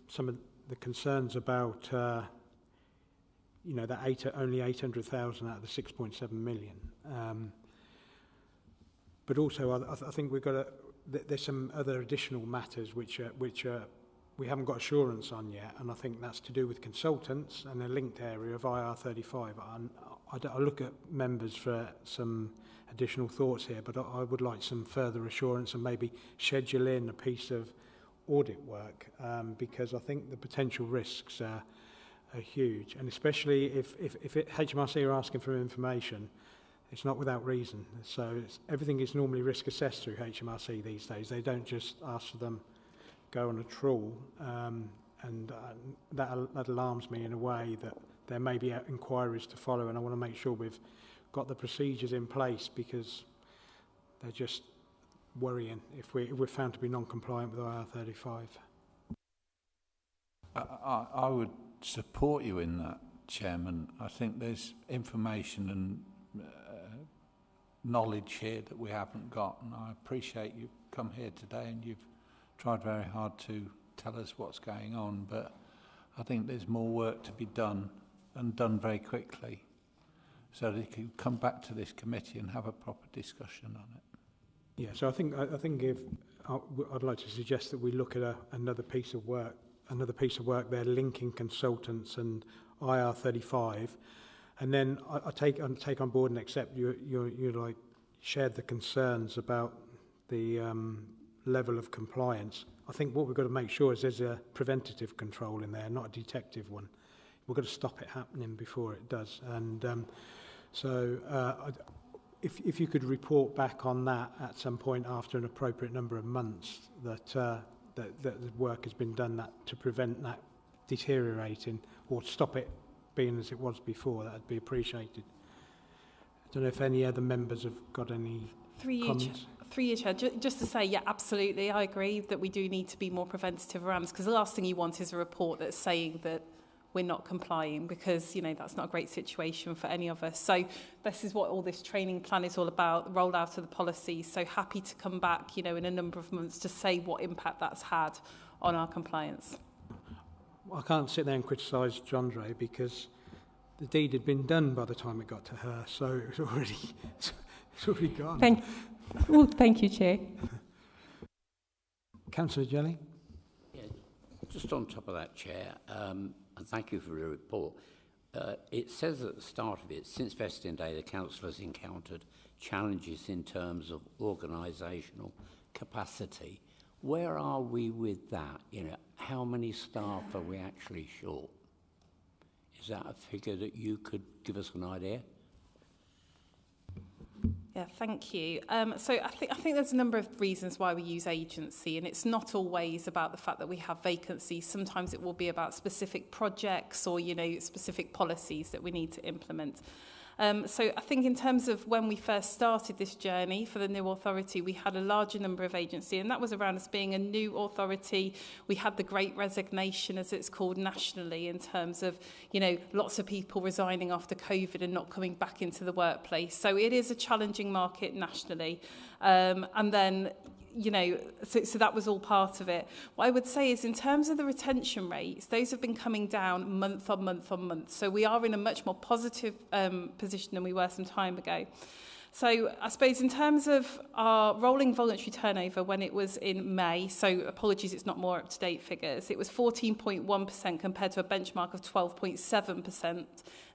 some of the concerns about that only 800,000 out of the 6.7 million. But also, I think we've got there's some other additional matters which we haven't got assurance on yet, and I think that's to do with consultants and a linked area of IR35. I look at members for some additional thoughts here, but I would like some further assurance and maybe schedule in a piece of audit work because I think the potential risks are huge, and especially if HMRC are asking for information, it's not without reason. So everything is normally risk assessed through HMRC these days. They don't just ask for them go on a trawl, and that alarms me in a way that there may be inquiries to follow, and I want to make sure we've got the procedures in place because they're just worrying if we're found to be non-compliant with IR35. I would support you in that, Chairman. I think there's information and knowledge here that we haven't got, and I appreciate you've come here today and you've tried very hard to tell us what's going on, but I think there's more work to be done and done very quickly so that you can come back to this committee and have a proper discussion on it. Yeah, so I think if I'd like to suggest that we look at another piece of work there linking consultants and IR35, and then I take on board and accept you like shared the concerns about the level of compliance. I think what we've got to make sure is there's a preventative control in there, not a detective one. We've got to stop it happening before it does. And if you could report back on that at some point after an appropriate number of months, that the work has been done to prevent that deteriorating or stop it being as it was before, that would be appreciated. I don't know if any other members have got any comments. Through you, Chair, just to say, yeah, absolutely, I agree that we do need to be more preventative around this, because the last thing you want is a report that's saying that we're not complying, because, you know, that's not a great situation for any of us. So this is what all this training plan is all about, the rollout of the policy. So happy to come back, you know, in a number of months to say what impact that's had on our compliance. I can't sit there and criticise Jandre because the deed had been done by the time it got to her, so it's already gone. Thank you, Chair. Councillor Jelly. Yeah, just on top of that, Chair, and thank you for the report. It says at the start of it, since vesting day, the council has encountered challenges in terms of organisational capacity. Where are we with that? You know, how many staff are we actually short? Is that a figure that you could give us an idea? Yeah, thank you. So I think there's a number of reasons why we use agency, and it's not always about the fact that we have vacancies. Sometimes it will be about specific projects or, you know, specific policies that we need to implement. So I think in terms of when we first started this journey for the new authority, we had a larger number of agency, and that was around us being a new authority. We had the Great Resignation, as it's called nationally, in terms of, you know, lots of people resigning after COVID and not coming back into the workplace. So it is a challenging market nationally. And then, you know, so that was all part of it. What I would say is in terms of the retention rates, those have been coming down month on month on month. So we are in a much more positive position than we were some time ago. So I suppose in terms of our rolling voluntary turnover when it was in May, so apologies, it's not more up-to-date figures, it was 14.1% compared to a benchmark of 12.7%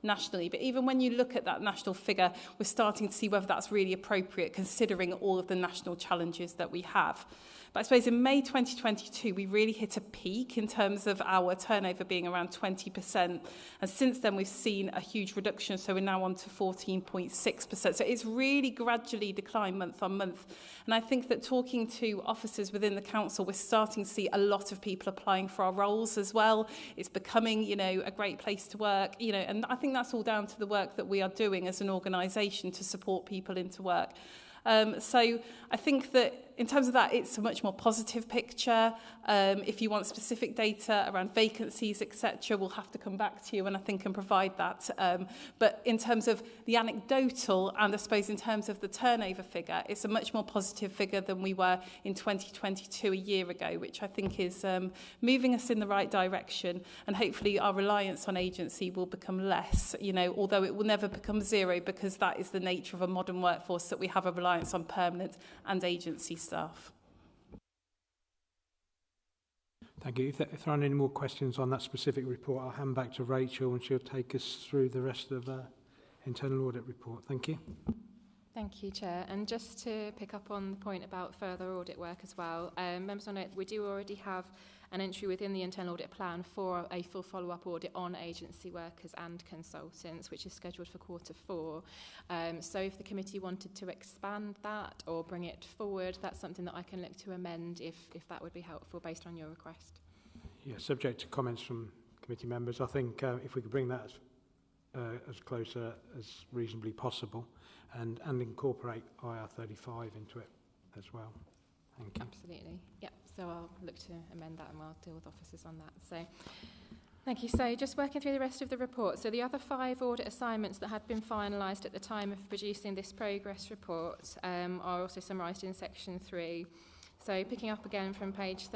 nationally. But even when you look at that national figure, we're starting to see whether that's really appropriate considering all of the national challenges that we have. But I suppose in May 2022, we really hit a peak in terms of our turnover being around 20%. And since then, we've seen a huge reduction. So we're now on to 14.6%. So it's really gradually declined month on month. And I think that talking to officers within the council, we're starting to see a lot of people applying for our roles as well. It's becoming, you know, a great place to work, you know, and I think that's all down to the work that we are doing as an organisation to support people into work. So I think that in terms of that, it's a much more positive picture. If you want specific data around vacancies, etc., we'll have to come back to you and I think can provide that. But in terms of the anecdotal and I suppose in terms of the turnover figure, it's a much more positive figure than we were in 2022 a year ago, which I think is moving us in the right direction. And hopefully our reliance on agency will become less, you know, although it will never become zero because that is the nature of a modern workforce, that we have a reliance on permanent and agency staff. Thank you. If there aren't any more questions on that specific report, I'll hand back to Rachel and she'll take us through the rest of the internal audit report. Thank you. Thank you, Chair. And just to pick up on the point about further audit work as well, members will note we do already have an entry within the internal audit plan for a full follow-up audit on agency workers and consultants, which is scheduled for Q4. So if the committee wanted to expand that or bring it forward, that's something that I can look to amend if that would be helpful based on your request. Yeah, subject to comments from committee members. I think if we could bring that as close as reasonably possible and incorporate IR35 into it as well. Thank you. Absolutely. Yeah. So I'll look to amend that and we'll deal with officers on that. So thank you. So just working through the rest of the report. So the other 5 audit assignments that had been finalised at the time of producing this progress report are also summarised in section 3. So picking up again from page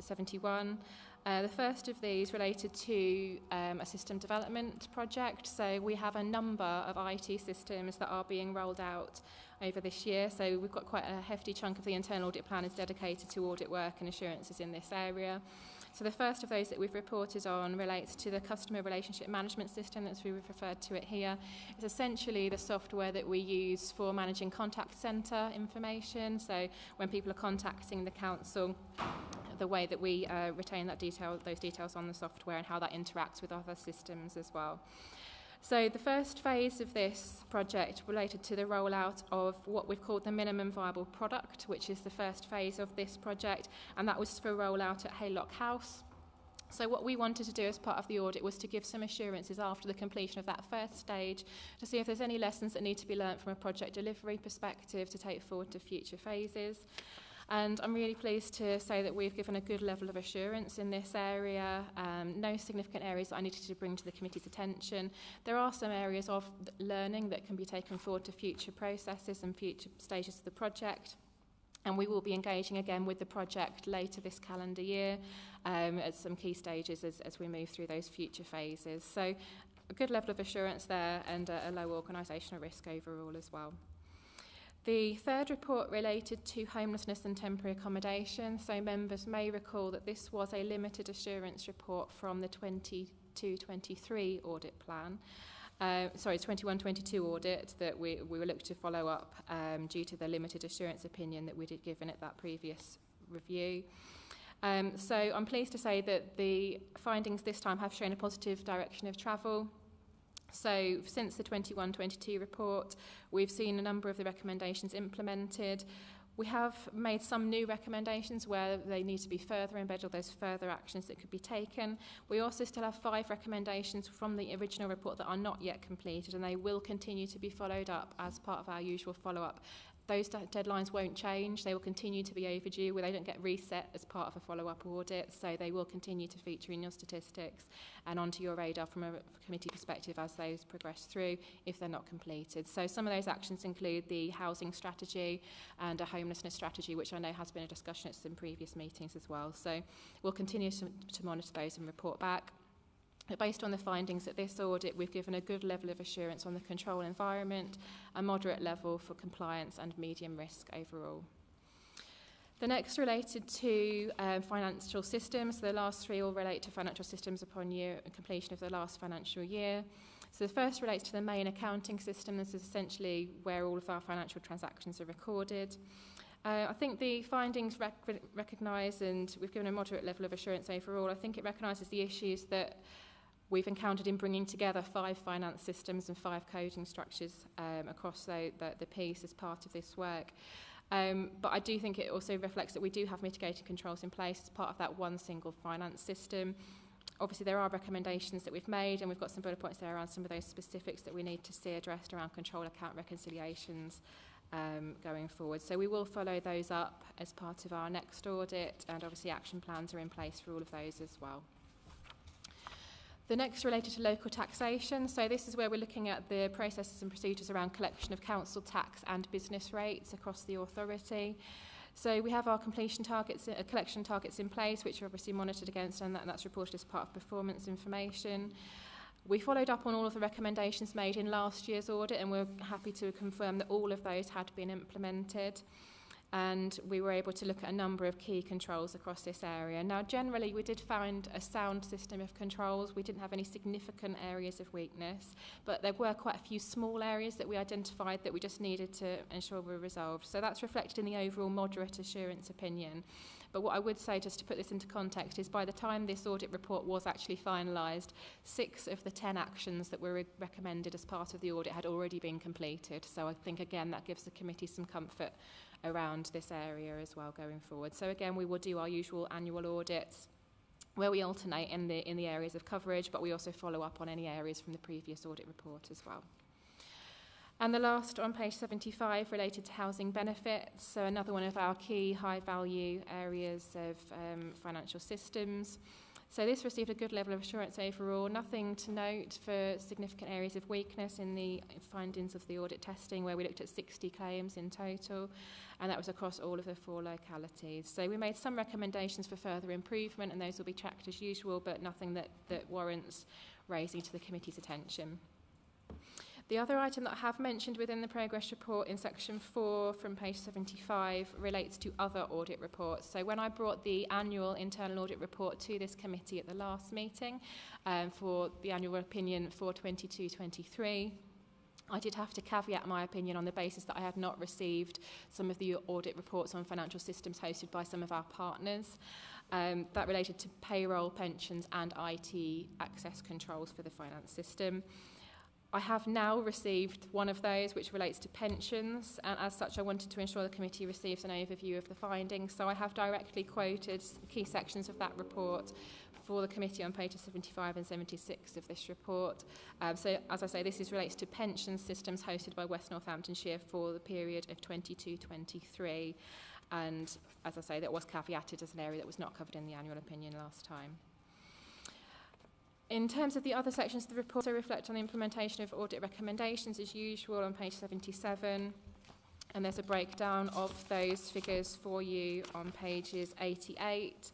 71, the first of these related to a system development project. So we have a number of IT systems that are being rolled out over this year. So we've got quite a hefty chunk of the internal audit plan is dedicated to audit work and assurances in this area. So the first of those that we've reported on relates to the customer relationship management system, as we've referred to it here. It's essentially the software that we use for managing contact centre information. So when people are contacting the council, the way that we retain those details on the software and how that interacts with other systems as well. So the first phase of this project related to the rollout of what we've called the minimum viable product, which is the first phase of this project, and that was for rollout at Haylock House. So what we wanted to do as part of the audit was to give some assurances after the completion of that first stage to see if there's any lessons that need to be learnt from a project delivery perspective to take forward to future phases. And I'm really pleased to say that we've given a good level of assurance in this area. No significant areas that I needed to bring to the committee's attention. There are some areas of learning that can be taken forward to future processes and future stages of the project. And we will be engaging again with the project later this calendar year at some key stages as we move through those future phases. So a good level of assurance there and a low organisational risk overall as well. The third report related to homelessness and temporary accommodation. So members may recall that this was a limited assurance report from the 22-23 audit plan. 21-22 audit that we were looking to follow up due to the limited assurance opinion that we'd given at that previous review. So I'm pleased to say that the findings this time have shown a positive direction of travel. So since the 21-22 report, we've seen a number of the recommendations implemented. We have made some new recommendations where they need to be further embedded, or there's further actions that could be taken. We also still have 5 recommendations from the original report that are not yet completed, and they will continue to be followed up as part of our usual follow-up. Those deadlines won't change. They will continue to be overdue, where they don't get reset as part of a follow-up audit, so they will continue to feature in your statistics and onto your radar from a committee perspective as those progress through if they're not completed. So some of those actions include the housing strategy and a homelessness strategy, which I know has been a discussion at some previous meetings as well. So we'll continue to monitor those and report back. But based on the findings at this audit, we've given a good level of assurance on the control environment, a moderate level for compliance and medium risk overall. The next related to financial systems. The last 3 all relate to financial systems upon completion of the last financial year. So the first relates to the main accounting system. This is essentially where all of our financial transactions are recorded. I think the findings recognise, and we've given a moderate level of assurance overall, I think it recognises the issues that we've encountered in bringing together 5 finance systems and 5 coding structures across the piece as part of this work. But I do think it also reflects that we do have mitigating controls in place as part of that one single finance system. Obviously, there are recommendations that we've made, and we've got some bullet points there around some of those specifics that we need to see addressed around control account reconciliations going forward. So we will follow those up as part of our next audit, and obviously action plans are in place for all of those as well. The next related to local taxation. So this is where we're looking at the processes and procedures around collection of council tax and business rates across the authority. So we have our collection targets in place, which are obviously monitored against, and that's reported as part of performance information. We followed up on all of the recommendations made in last year's audit, and we're happy to confirm that all of those had been implemented. And we were able to look at a number of key controls across this area. Now, generally, we did find a sound system of controls. We didn't have any significant areas of weakness, but there were quite a few small areas that we identified that we just needed to ensure were resolved. So that's reflected in the overall moderate assurance opinion. But what I would say, just to put this into context, is by the time this audit report was actually finalised, 6 of the 10 actions that were recommended as part of the audit had already been completed. So I think, again, that gives the committee some comfort around this area as well going forward. So again, we will do our usual annual audits where we alternate in the areas of coverage, but we also follow up on any areas from the previous audit report as well. And the last on page 75 related to housing benefits, so another one of our key high value areas of financial systems. So this received a good level of assurance overall, nothing to note for significant areas of weakness in the findings of the audit testing, where we looked at 60 claims in total, and that was across all of the 4 localities. So we made some recommendations for further improvement, and those will be tracked as usual, but nothing that warrants raising to the committee's attention. The other item that I have mentioned within the progress report in section 4 from page 75 relates to other audit reports. So when I brought the annual internal audit report to this committee at the last meeting for the annual opinion for 22-23, I did have to caveat my opinion on the basis that I had not received some of the audit reports on financial systems hosted by some of our partners. That related to payroll, pensions and IT access controls for the finance system. I have now received one of those which relates to pensions, and as such I wanted to ensure the committee receives an overview of the findings. So I have directly quoted key sections of that report for the committee on pages 75 and 76 of this report. So as I say, this relates to pension systems hosted by West Northamptonshire for the period of 22-23. And as I say, that was caveated as an area that was not covered in the annual opinion last time. In terms of the other sections of the report, I reflect on the implementation of audit recommendations as usual on page 77, and there's a breakdown of those figures for you on pages 88,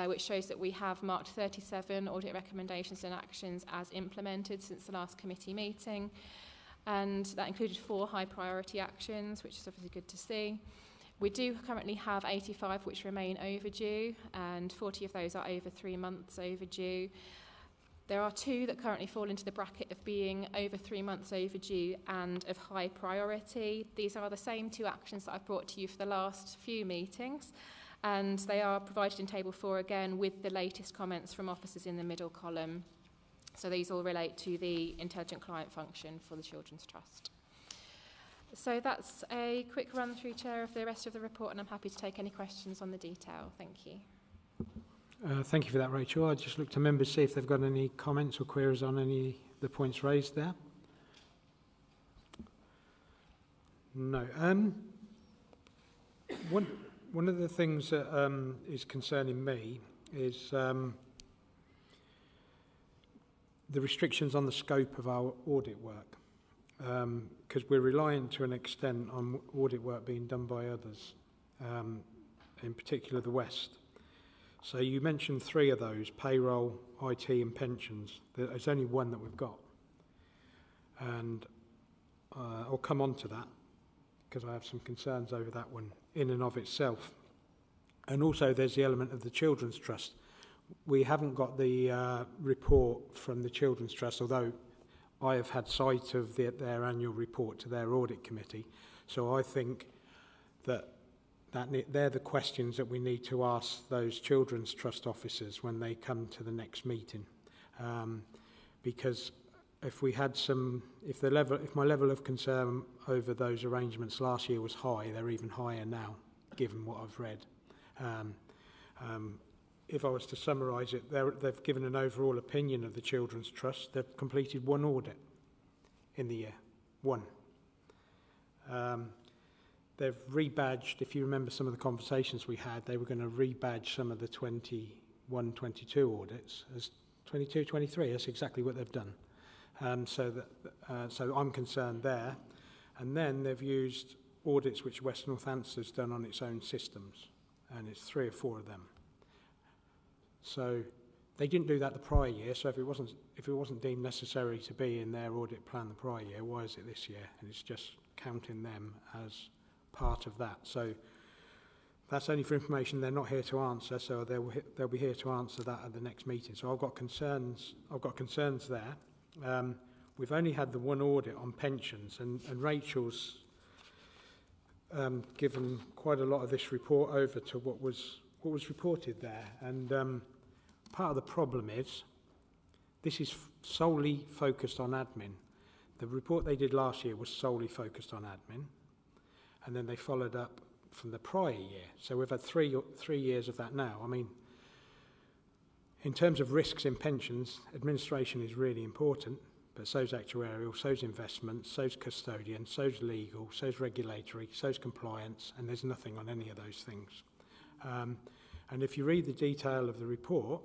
which shows that we have marked 37 audit recommendations and actions as implemented since the last committee meeting, and that included 4 high priority actions, which is obviously good to see. We do currently have 85 which remain overdue, and 40 of those are over 3 months overdue. There are 2 that currently fall into the bracket of being over 3 months overdue and of high priority. These are the same 2 actions that I've brought to you for the last few meetings, and they are provided in table 4 again with the latest comments from officers in the middle column. So these all relate to the intelligent client function for the Children's Trust. So that's a quick run through, Chair, of the rest of the report, and I'm happy to take any questions on the detail. Thank you. Thank you for that, Rachel. I'll just look to members, see if they've got any comments or queries on any of the points raised there. No. One of the things that is concerning me is the restrictions on the scope of our audit work, because we're relying to an extent on audit work being done by others, in particular the West. So you mentioned 3 of those, payroll, IT and pensions. There's only one that we've got. And I'll come on to that because I have some concerns over that one in and of itself. And also there's the element of the Children's Trust. We haven't got the report from the Children's Trust, although I have had sight of their annual report to their audit committee. So I think that they're the questions that we need to ask those Children's Trust officers when they come to the next meeting, because if my level of concern over those arrangements last year was high, they're even higher now, given what I've read. If I was to summarise it, they've given an overall opinion of the Children's Trust. They've completed 1 audit in the year, 1. They've rebadged, if you remember some of the conversations we had, they were going to rebadge some of the 21-22 audits as 22-23. That's exactly what they've done. So I'm concerned there. And then they've used audits which West Northampton has done on its own systems, and it's 3 or 4 of them. So they didn't do that the prior year, so if it wasn't deemed necessary to be in their audit plan the prior year, why is it this year? And it's just counting them as part of that. So that's only for information they're not here to answer, so they'll be here to answer that at the next meeting. So I've got concerns there. We've only had the 1 audit on pensions, and Rachel's given quite a lot of this report over to what was reported there. And part of the problem is this is solely focused on admin. The report they did last year was solely focused on admin, and then they followed up from the prior year. So we've had 3 years of that now. I mean, in terms of risks in pensions, administration is really important, but so's actuarial, so's investments, so's custodian, so's legal, so's regulatory, so's compliance, and there's nothing on any of those things. And if you read the detail of the report,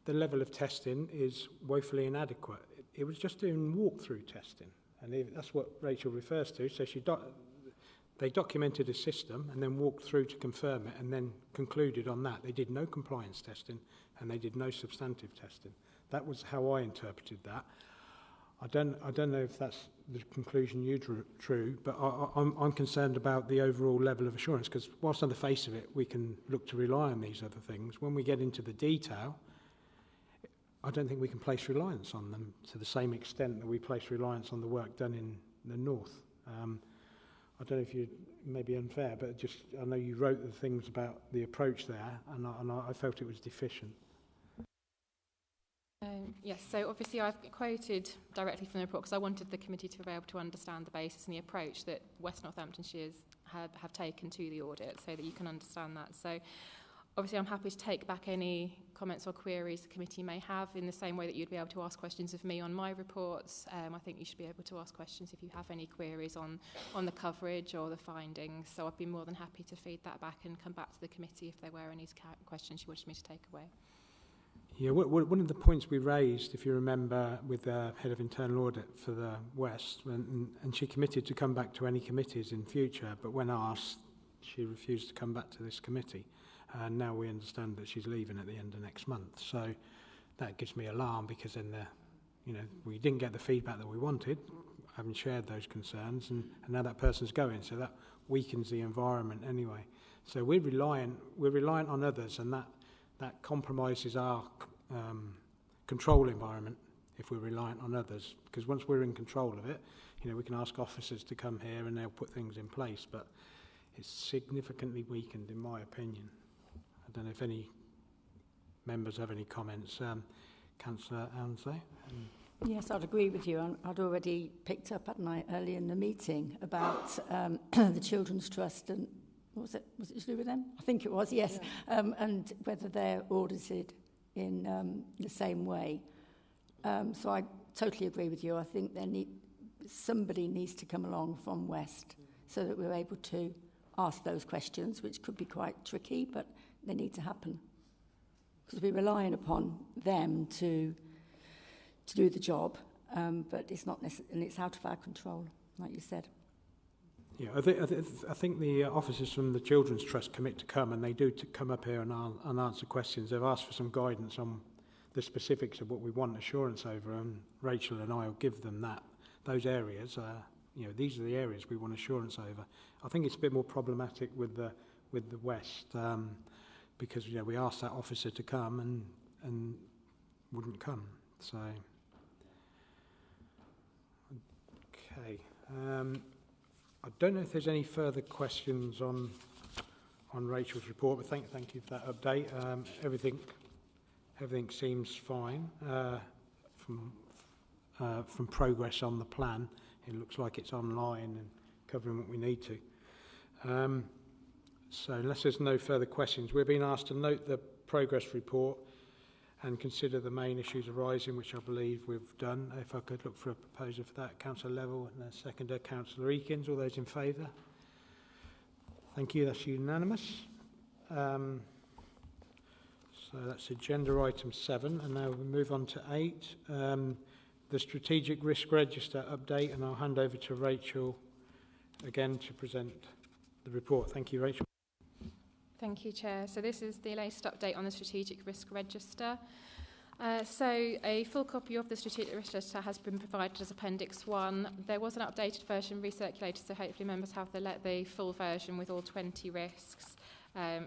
the level of testing is woefully inadequate. It was just doing walkthrough testing, and that's what Rachel refers to. So they documented a system and then walked through to confirm it and then concluded on that. They did no compliance testing and they did no substantive testing. That was how I interpreted that. I don't know if that's the conclusion you drew, but I'm concerned about the overall level of assurance, because whilst on the face of it we can look to rely on these other things, when we get into the detail, I don't think we can place reliance on them to the same extent that we place reliance on the work done in the north. I don't know if you may be unfair, but just I know you wrote the things about the approach there, and I felt it was deficient. Yes, so obviously I've quoted directly from the report because I wanted the committee to be able to understand the basis and the approach that West Northamptonshire's have taken to the audit, so that you can understand that. So obviously I'm happy to take back any comments or queries the committee may have, in the same way that you'd be able to ask questions of me on my reports. I think you should be able to ask questions if you have any queries on the coverage or the findings. So I'd be more than happy to feed that back and come back to the committee if there were any questions you wanted me to take away. Yeah, one of the points we raised, if you remember, with the head of internal audit for the West, and she committed to come back to any committees in future, but when asked, she refused to come back to this committee. And now we understand that she's leaving at the end of next month. So that gives me alarm, because then we didn't get the feedback that we wanted, having shared those concerns, and now that person's going, so that weakens the environment anyway. So we're reliant on others, and that compromises our control environment if we're reliant on others, because once we're in control of it, we can ask officers to come here and they'll put things in place, but it's significantly weakened in my opinion. I don't know if any members have any comments. Councillor Ansley? Yes, I'd agree with you. I'd already picked up, hadn't I, early in the meeting about the Children's Trust and was it to do with them? I think it was, yes. Yeah. And whether they're audited in the same way. So I totally agree with you. I think somebody needs to come along from West so that we're able to ask those questions, which could be quite tricky, but they need to happen. Because we're relying upon them to do the job, but it's not necessarily, and it's out of our control, like you said. Yeah, I think the officers from the Children's Trust commit to come, and they do come up here and answer questions. They've asked for some guidance on the specifics of what we want assurance over, and Rachel and I will give them those areas. These are the areas we want assurance over. I think it's a bit more problematic with the West, because we asked that officer to come and wouldn't come. So okay. I don't know if there's any further questions on Rachel's report, but thank you for that update. Everything seems fine from progress on the plan. It looks like it's online and covering what we need to. So unless there's no further questions, we're being asked to note the progress report and consider the main issues arising, which I believe we've done. If I could look for a proposer for that, Councillor Level, and a seconder, Councillor Eakins. All those in favour? Thank you, that's unanimous. So that's agenda item 7, and now we move on to 8. The Strategic Risk Register update, and I'll hand over to Rachel again to present the report. Thank you, Rachel. Thank you, Chair. So this is the latest update on the Strategic Risk Register. So a full copy of the Strategic Risk Register has been provided as Appendix 1. There was an updated version recirculated, so hopefully members have the full version with all 20 risks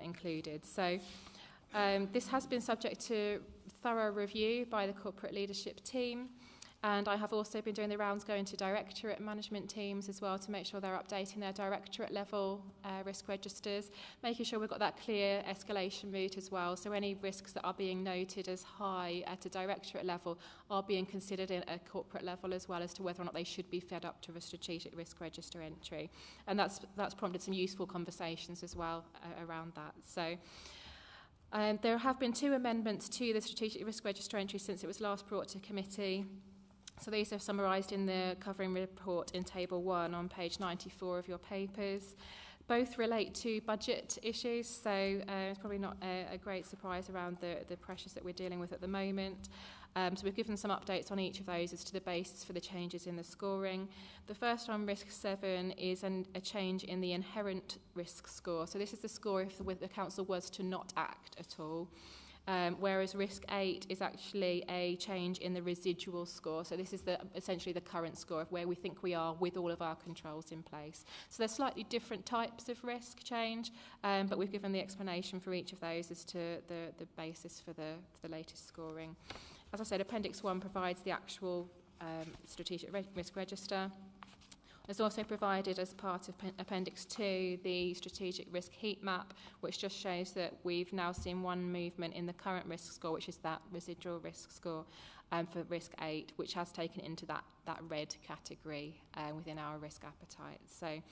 included. So this has been subject to thorough review by the corporate leadership team. And I have also been doing the rounds going to directorate management teams as well to make sure they're updating their directorate level risk registers, making sure we've got that clear escalation route as well. So any risks that are being noted as high at a directorate level are being considered at a corporate level as well, as to whether or not they should be fed up to a strategic risk register entry. And that's prompted some useful conversations as well around that. So there have been 2 amendments to the strategic risk register entry since it was last brought to committee. So these are summarised in the covering report in Table 1 on page 94 of your papers. Both relate to budget issues, so it's probably not a great surprise around the pressures that we're dealing with at the moment. So we've given some updates on each of those as to the basis for the changes in the scoring. The first on risk 7 is a change in the inherent risk score. So this is the score if the council was to not act at all. whereas risk 8 is actually a change in the residual score. So this is essentially the current score of where we think we are with all of our controls in place. So there's slightly different types of risk change, but we've given the explanation for each of those as to the basis for the latest scoring. As I said, Appendix 1 provides the actual strategic risk register. There's also provided as part of Appendix 2 the strategic risk heat map, which just shows that we've now seen one movement in the current risk score, which is that residual risk score for risk 8, which has taken it into that red category within our risk appetite. So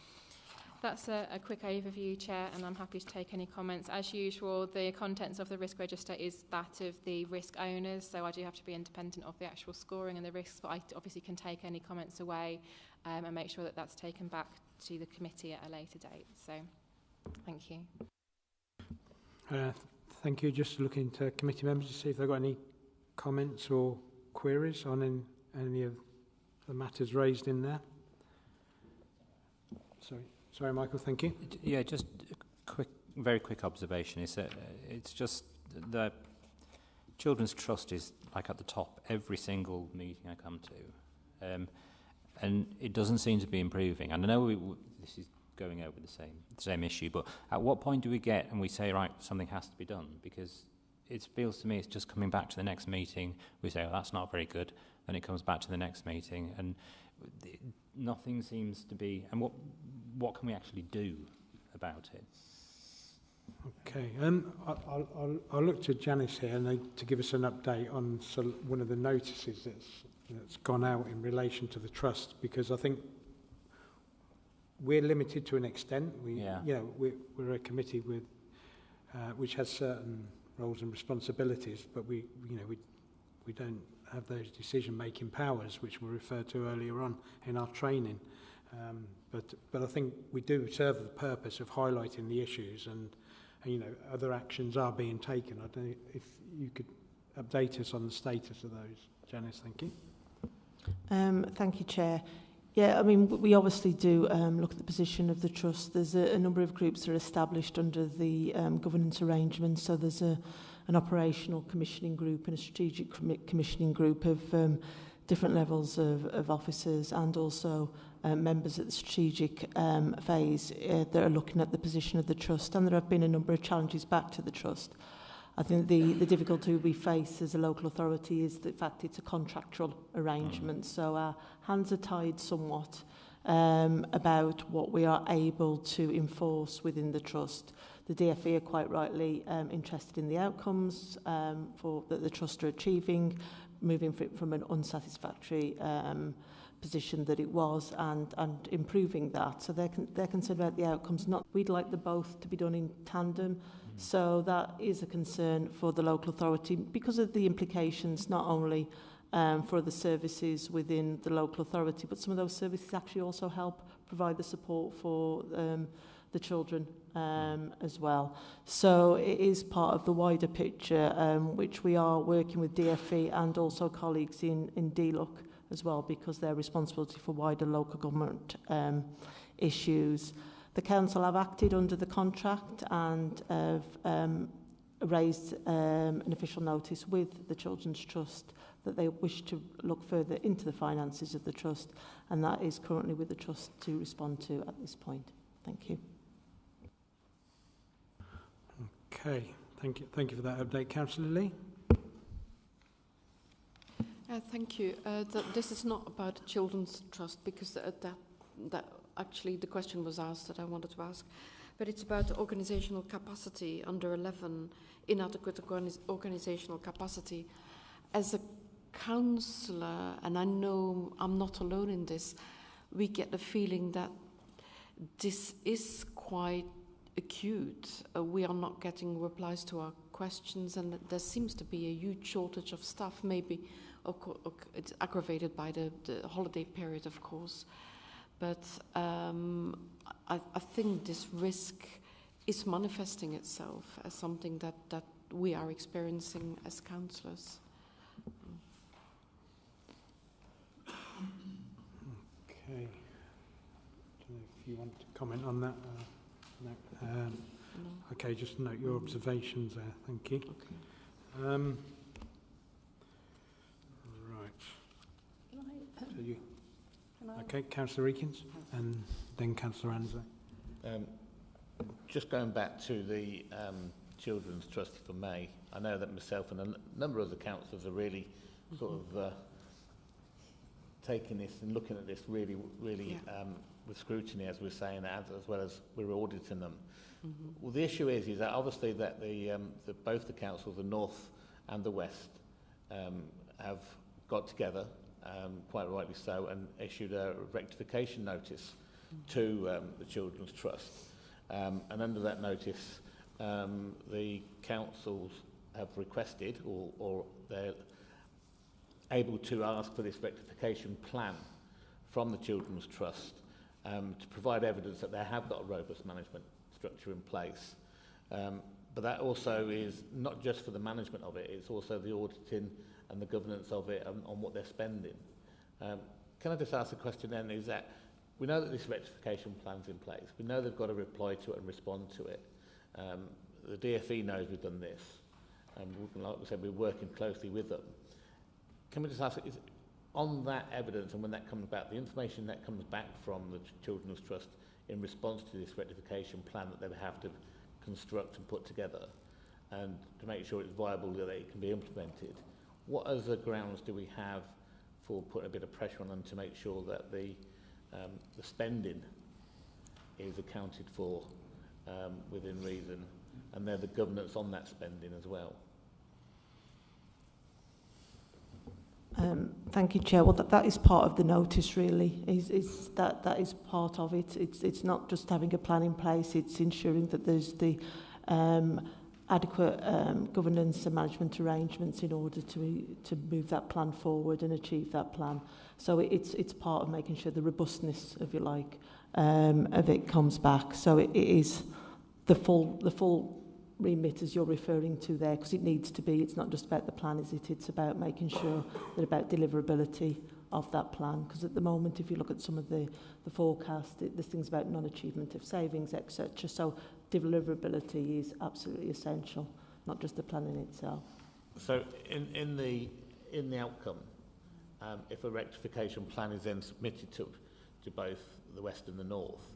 that's a quick overview, Chair, and I'm happy to take any comments. As usual, the contents of the risk register is that of the risk owners, so I do have to be independent of the actual scoring and the risks, but I obviously can take any comments away and make sure that that's taken back to the committee at a later date. So, thank you. Thank you. Just looking to committee members to see if they've got any comments or queries on any of the matters raised in there. Sorry, Michael, thank you. Yeah, just a very quick observation is that it's just the Children's Trust is like at the top every single meeting I come to, and it doesn't seem to be improving. And I know this is going over the same issue, but at what point do we get and we say, right, something has to be done? Because it feels to me it's just coming back to the next meeting. We say, oh, that's not very good, then it comes back to the next meeting, and nothing seems to be. And what can we actually do about it? Okay, I'll look to Janice here to give us an update on one of the notices that's gone out in relation to the trust, because I think we're limited to an extent. We're a committee with which has certain roles and responsibilities, but we don't have those decision-making powers, which were referred to earlier on in our training. But I think we do serve the purpose of highlighting the issues, and other actions are being taken. I don't know if you could update us on the status of those, Janice. Thank you. Thank you, Chair. Yeah, I mean, we obviously do look at the position of the trust. There's a number of groups that are established under the governance arrangements. So there's an operational commissioning group and a strategic commissioning group of different levels of officers, and also members at the strategic phase that are looking at the position of the trust. And there have been a number of challenges back to the trust. I think the difficulty we face as a local authority is the fact it's a contractual arrangement. So our hands are tied somewhat about what we are able to enforce within the trust. The DFE are quite rightly interested in the outcomes that the trust are achieving, moving from an unsatisfactory position that it was, and improving that. So they're concerned about the outcomes. We'd like the both to be done in tandem. So that is a concern for the local authority because of the implications not only for the services within the local authority, but some of those services actually also help provide the support for the children as well. So it is part of the wider picture, which we are working with DFE and also colleagues in DLUC as well, because they're responsibility for wider local government issues. The council have acted under the contract and have raised an official notice with the Children's Trust that they wish to look further into the finances of the trust, and that is currently with the trust to respond to at this point. Thank you. Okay, thank you for that update. Councillor Lee? Thank you. This is not about the Children's Trust, because that actually the question was asked that I wanted to ask, but it's about organisational capacity under 11, inadequate organisational capacity. As a councillor, and I know I'm not alone in this, we get the feeling that this is quite acute. We are not getting replies to our questions, and there seems to be a huge shortage of staff. Maybe it's aggravated by the holiday period, of course. But I think this risk is manifesting itself as something that we are experiencing as councillors. Okay. I don't know if you want to comment on that. No. Okay, just note your observations there. Thank you. Right. So you, okay, Councillor Eakins, and then Councillor Ansley. Just going back to the Children's Trust, if I may, I know that myself and a number of the councillors are really sort of taking this and looking at this really with scrutiny, as we're saying, as well as we're auditing them. Well, the issue is that obviously that both the councils, the North and the West, have got together, quite rightly so, and issued a rectification notice to the Children's Trust. And under that notice, the councils have requested, or they're able to ask for this rectification plan from the Children's Trust to provide evidence that they have got a robust management structure in place. But that also is not just for the management of it, it's also the auditing and the governance of it on what they're spending. Can I just ask a question then, is that we know that this rectification plan's in place, we know they've got to reply to it and respond to it. The DFE knows we've done this, and like we said, we're working closely with them. Can we just ask, is on that evidence and when that comes back, the information that comes back from the Children's Trust in response to this rectification plan that they have to construct and put together, and to make sure it's viable, that it can be implemented, what other grounds do we have for putting a bit of pressure on them to make sure that the spending is accounted for within reason, and they're the governance on that spending as well? Thank you, Chair. Well, that is part of the notice, really. That is part of it. It's not just having a plan in place, it's ensuring that there's the adequate governance and management arrangements in order to move that plan forward and achieve that plan. So it's part of making sure the robustness, if you like, of it comes back. So it is the full remit as you're referring to there, because it needs to be. It's not just about the plan, is it? It's about making sure that about deliverability of that plan, because at the moment, if you look at some of the forecast, there's things about non-achievement of savings, etc. So deliverability is absolutely essential, not just the plan in itself. So in the outcome, if a rectification plan is then submitted to both the West and the North,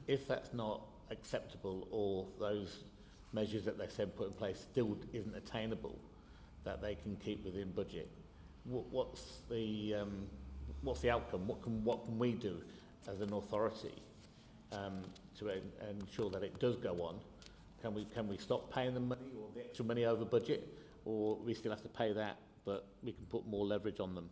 if that's not acceptable, or those measures that they said put in place still isn't attainable, that they can keep within budget, what's the outcome? What can we do as an authority to ensure that it does go on? Can we stop paying them money, or the extra money over budget, or we still have to pay that, but we can put more leverage on them?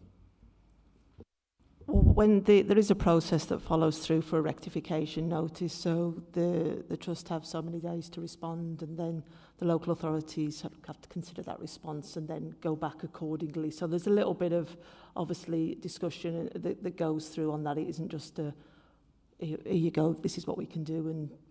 When there is a process that follows through for a rectification notice, so the Trust have so many days to respond, and then the local authorities have to consider that response and then go back accordingly. So there's a little bit of, obviously, discussion that goes through on that. It isn't just a, here you go, this is what we can do,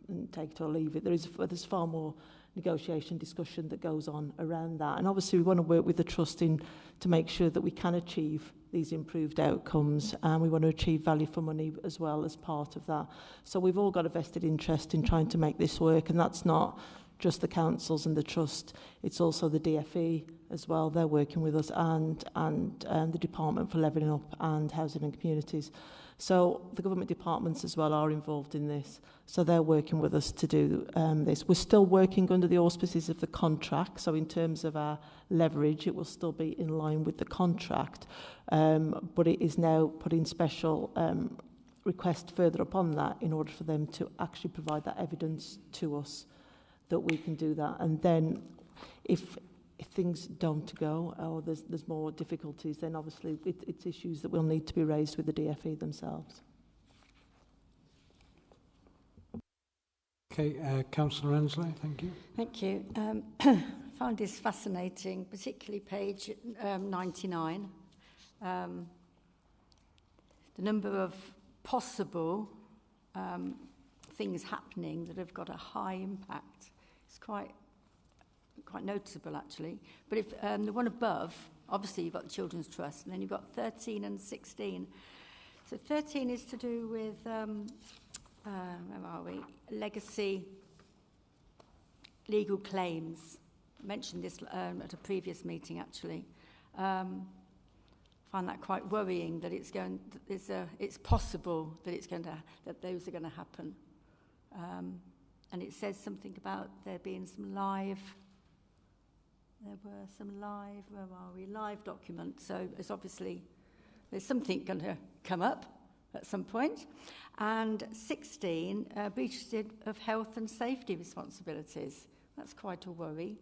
and take it or leave it. There's far more negotiation, discussion that goes on around that. And obviously we want to work with the Trust to make sure that we can achieve these improved outcomes, and we want to achieve value for money as well as part of that. So we've all got a vested interest in trying to make this work, and that's not just the councils and the Trust, it's also the DFE as well. They're working with us, and the Department for Levelling Up and Housing and Communities. So the government departments as well are involved in this. So they're working with us to do this. We're still working under the auspices of the contract. So in terms of our leverage, it will still be in line with the contract. But it is now putting special request further upon that in order for them to actually provide that evidence to us that we can do that. And then if things don't go, or there's more difficulties, then obviously it's issues that will need to be raised with the DFE themselves. Okay, Councillor Ansley, thank you. Thank you. I found this fascinating, particularly page 99. The number of possible things happening that have got a high impact is quite noticeable, actually. But if the one above, obviously you've got the Children's Trust, and then you've got 13 and 16. So 13 is to do with, where are we? Legacy legal claims. mentioned this at a previous meeting, actually. Find that quite worrying that it's possible that those are going to happen. And it says something about there being live documents. So there's something going to come up at some point. And 16, breaches of health and safety responsibilities. That's quite a worry.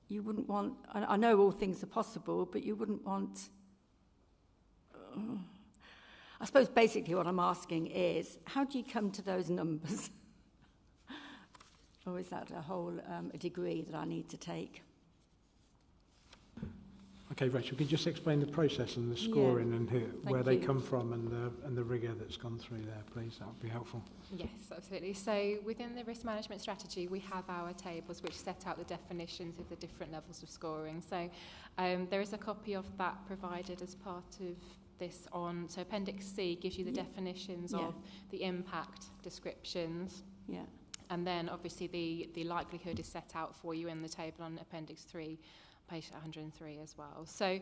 You wouldn't want, I know all things are possible, but you wouldn't want, I suppose basically what I'm asking is, how do you come to those numbers? Or is that a degree that I need to take? Okay, Rachel, can you just explain the process and the scoring and where they come from and the rigour that's gone through there, please? That would be helpful. Yes, absolutely. So within the risk management strategy, we have our tables which set out the definitions of the different levels of scoring. So there is a copy of that provided as part of this on. So Appendix C gives you the definitions of the impact descriptions. Yeah. And then obviously the likelihood is set out for you in the table on Appendix 3. Page 103 as well. So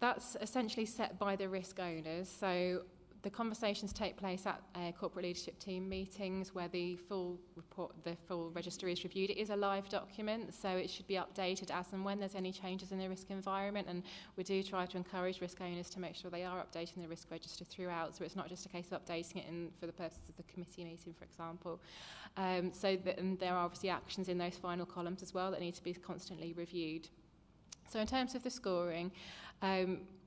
that's essentially set by the risk owners. So the conversations take place at corporate leadership team meetings where the full report, the full register is reviewed. It is a live document, so it should be updated as and when there's any changes in the risk environment, and we do try to encourage risk owners to make sure they are updating the risk register throughout, so it's not just a case of updating it for the purposes of the committee meeting, for example. And there are obviously actions in those final columns as well that need to be constantly reviewed. So in terms of the scoring,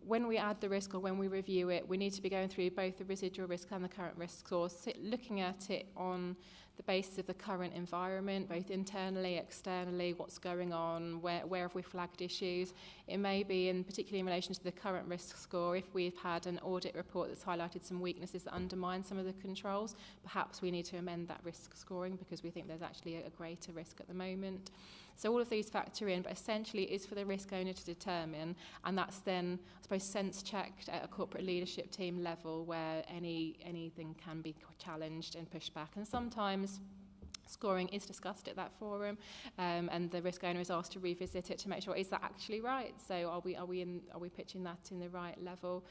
when we add the risk or when we review it, we need to be going through both the residual risk and the current risk scores, looking at it on the basis of the current environment, both internally, externally, what's going on, where have we flagged issues. It may be, particularly in relation to the current risk score, if we've had an audit report that's highlighted some weaknesses that undermine some of the controls, perhaps we need to amend that risk scoring because we think there's actually a greater risk at the moment. So all of these factor in, but essentially it is for the risk owner to determine, and that's then, I suppose, sense-checked at a corporate leadership team level where anything can be challenged and pushed back. And sometimes scoring is discussed at that forum, and the risk owner is asked to revisit it to make sure, is that actually right? So are we pitching that in the right level?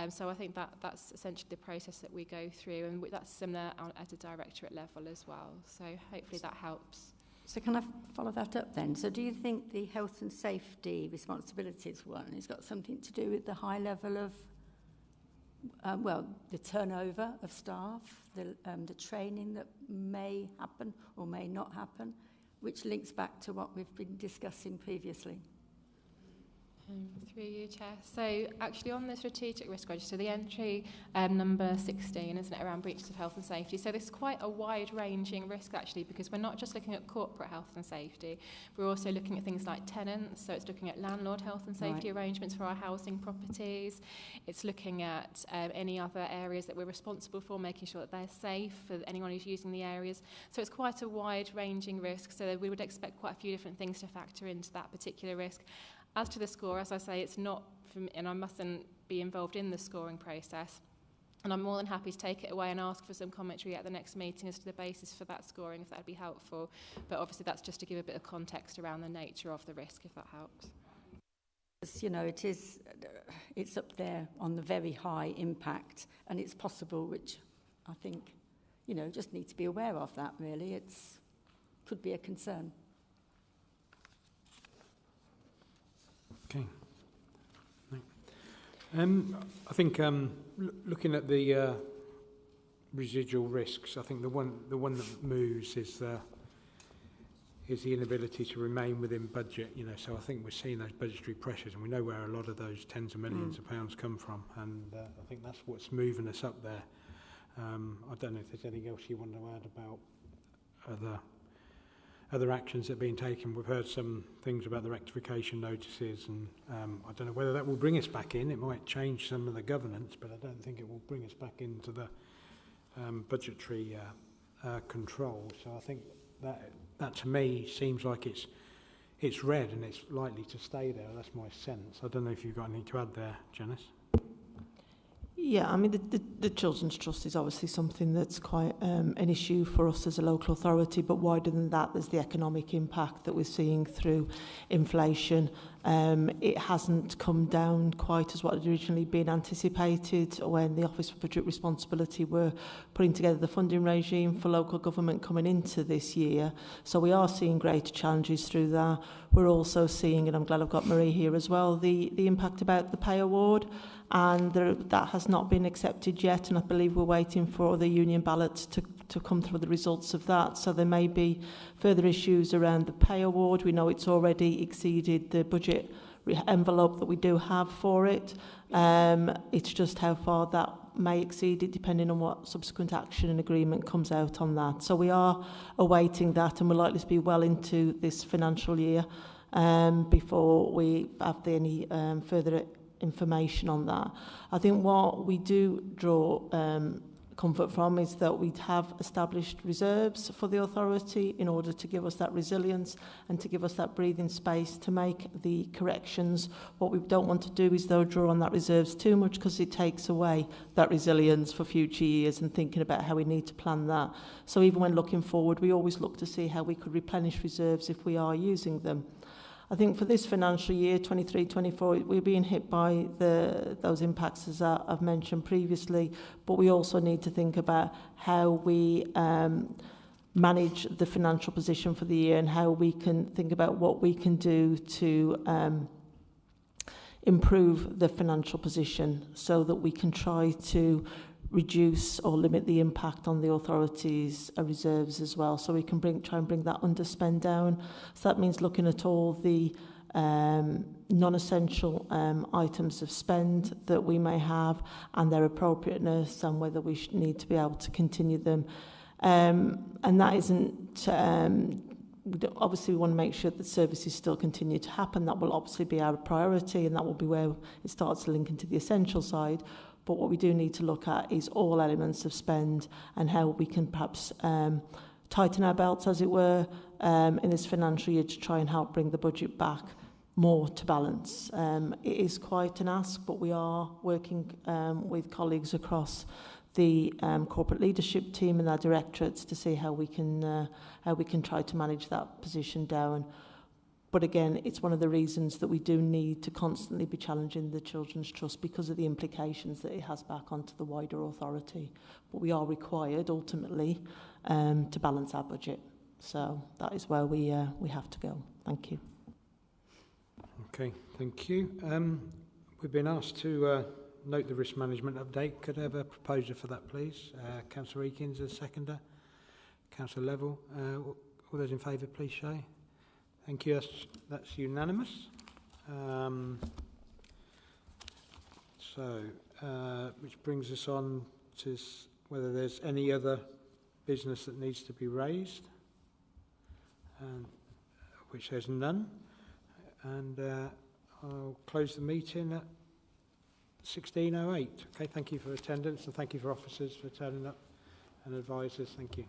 So I think that's essentially the process that we go through, and that's similar at a directorate level as well. So hopefully that helps. So can I follow that up then? So do you think the health and safety responsibilities one has got something to do with the high level of, the turnover of staff, the training that may happen or may not happen, which links back to what we've been discussing previously? Through you, Chair. So actually on the strategic risk register, the entry number 16, isn't it, around breaches of health and safety. So this is quite a wide-ranging risk actually, because we're not just looking at corporate health and safety, we're also looking at things like tenants, so it's looking at landlord health and safety arrangements for our housing properties. It's looking at any other areas that we're responsible for, making sure that they're safe for anyone who's using the areas. So it's quite a wide-ranging risk, so we would expect quite a few different things to factor into that particular risk. As to the score, as I say, it's not from, and I mustn't be involved in the scoring process. And I'm more than happy to take it away and ask for some commentary at the next meeting as to the basis for that scoring, if that would be helpful. But obviously that's just to give a bit of context around the nature of the risk, if that helps. You know, it's up there on the very high impact, and it's possible, which I think, just need to be aware of that, really. Could be a concern. Okay. I think looking at the residual risks, I think the one that moves is the inability to remain within budget. So I think we're seeing those budgetary pressures, and we know where a lot of those tens of millions of pounds come from, and I think that's what's moving us up there. I don't know if there's anything else you want to add about other actions that are being taken. We've heard some things about the rectification notices, and I don't know whether that will bring us back in. It might change some of the governance, but I don't think it will bring us back into the budgetary control. So I think that to me seems like it's red and it's likely to stay there. That's my sense. I don't know if you've got anything to add there, Janice. Yeah, I mean, the Children's Trust is obviously something that's quite an issue for us as a local authority, but wider than that, there's the economic impact that we're seeing through inflation. It hasn't come down quite as what had originally been anticipated when the Office for Budget Responsibility were putting together the funding regime for local government coming into this year. So we are seeing greater challenges through that. We're also seeing, and I'm glad I've got Marie here as well, the impact about the pay award, and that has not been accepted yet, and I believe we're waiting for the union ballots to come through the results of that. So there may be further issues around the pay award. We know it's already exceeded the budget envelope that we do have for it. It's just how far that may exceed it depending on what subsequent action and agreement comes out on that. So we are awaiting that, and we're likely to be well into this financial year before we have any further information on that. I think what we do draw comfort from is that we have established reserves for the authority in order to give us that resilience and to give us that breathing space to make the corrections. What we don't want to do is though draw on that reserves too much, because it takes away that resilience for future years and thinking about how we need to plan that. So even when looking forward, we always look to see how we could replenish reserves if we are using them. I think for this financial year, 23-24, we're being hit by those impacts as I've mentioned previously, but we also need to think about how we manage the financial position for the year and how we can think about what we can do to improve the financial position so that we can try to reduce or limit the impact on the authorities' reserves as well, so we can try and bring that underspend down. So that means looking at all the non-essential items of spend that we may have and their appropriateness and whether we need to be able to continue them. And that isn't... obviously, we want to make sure that services still continue to happen. That will obviously be our priority, and that will be where it starts to link into the essential side. But what we do need to look at is all elements of spend and how we can perhaps tighten our belts, as it were, in this financial year to try and help bring the budget back more to balance. It is quite an ask, but we are working with colleagues across the corporate leadership team and our directorates to see how we can try to manage that position down. But again, it's one of the reasons that we do need to constantly be challenging the Children's Trust because of the implications that it has back onto the wider authority. But we are required, ultimately, to balance our budget. So that is where we have to go. Thank you. Okay, thank you. We've been asked to note the risk management update. Could I have a proposer for that, please? Councillor Eakins, a seconder. Councillor Level. All those in favour, please show. Thank you. That's unanimous. Which brings us on to whether there's any other business that needs to be raised, which there's none. And I'll close the meeting at 16:08. Okay, thank you for attendance and thank you for officers for turning up and advisors. Thank you.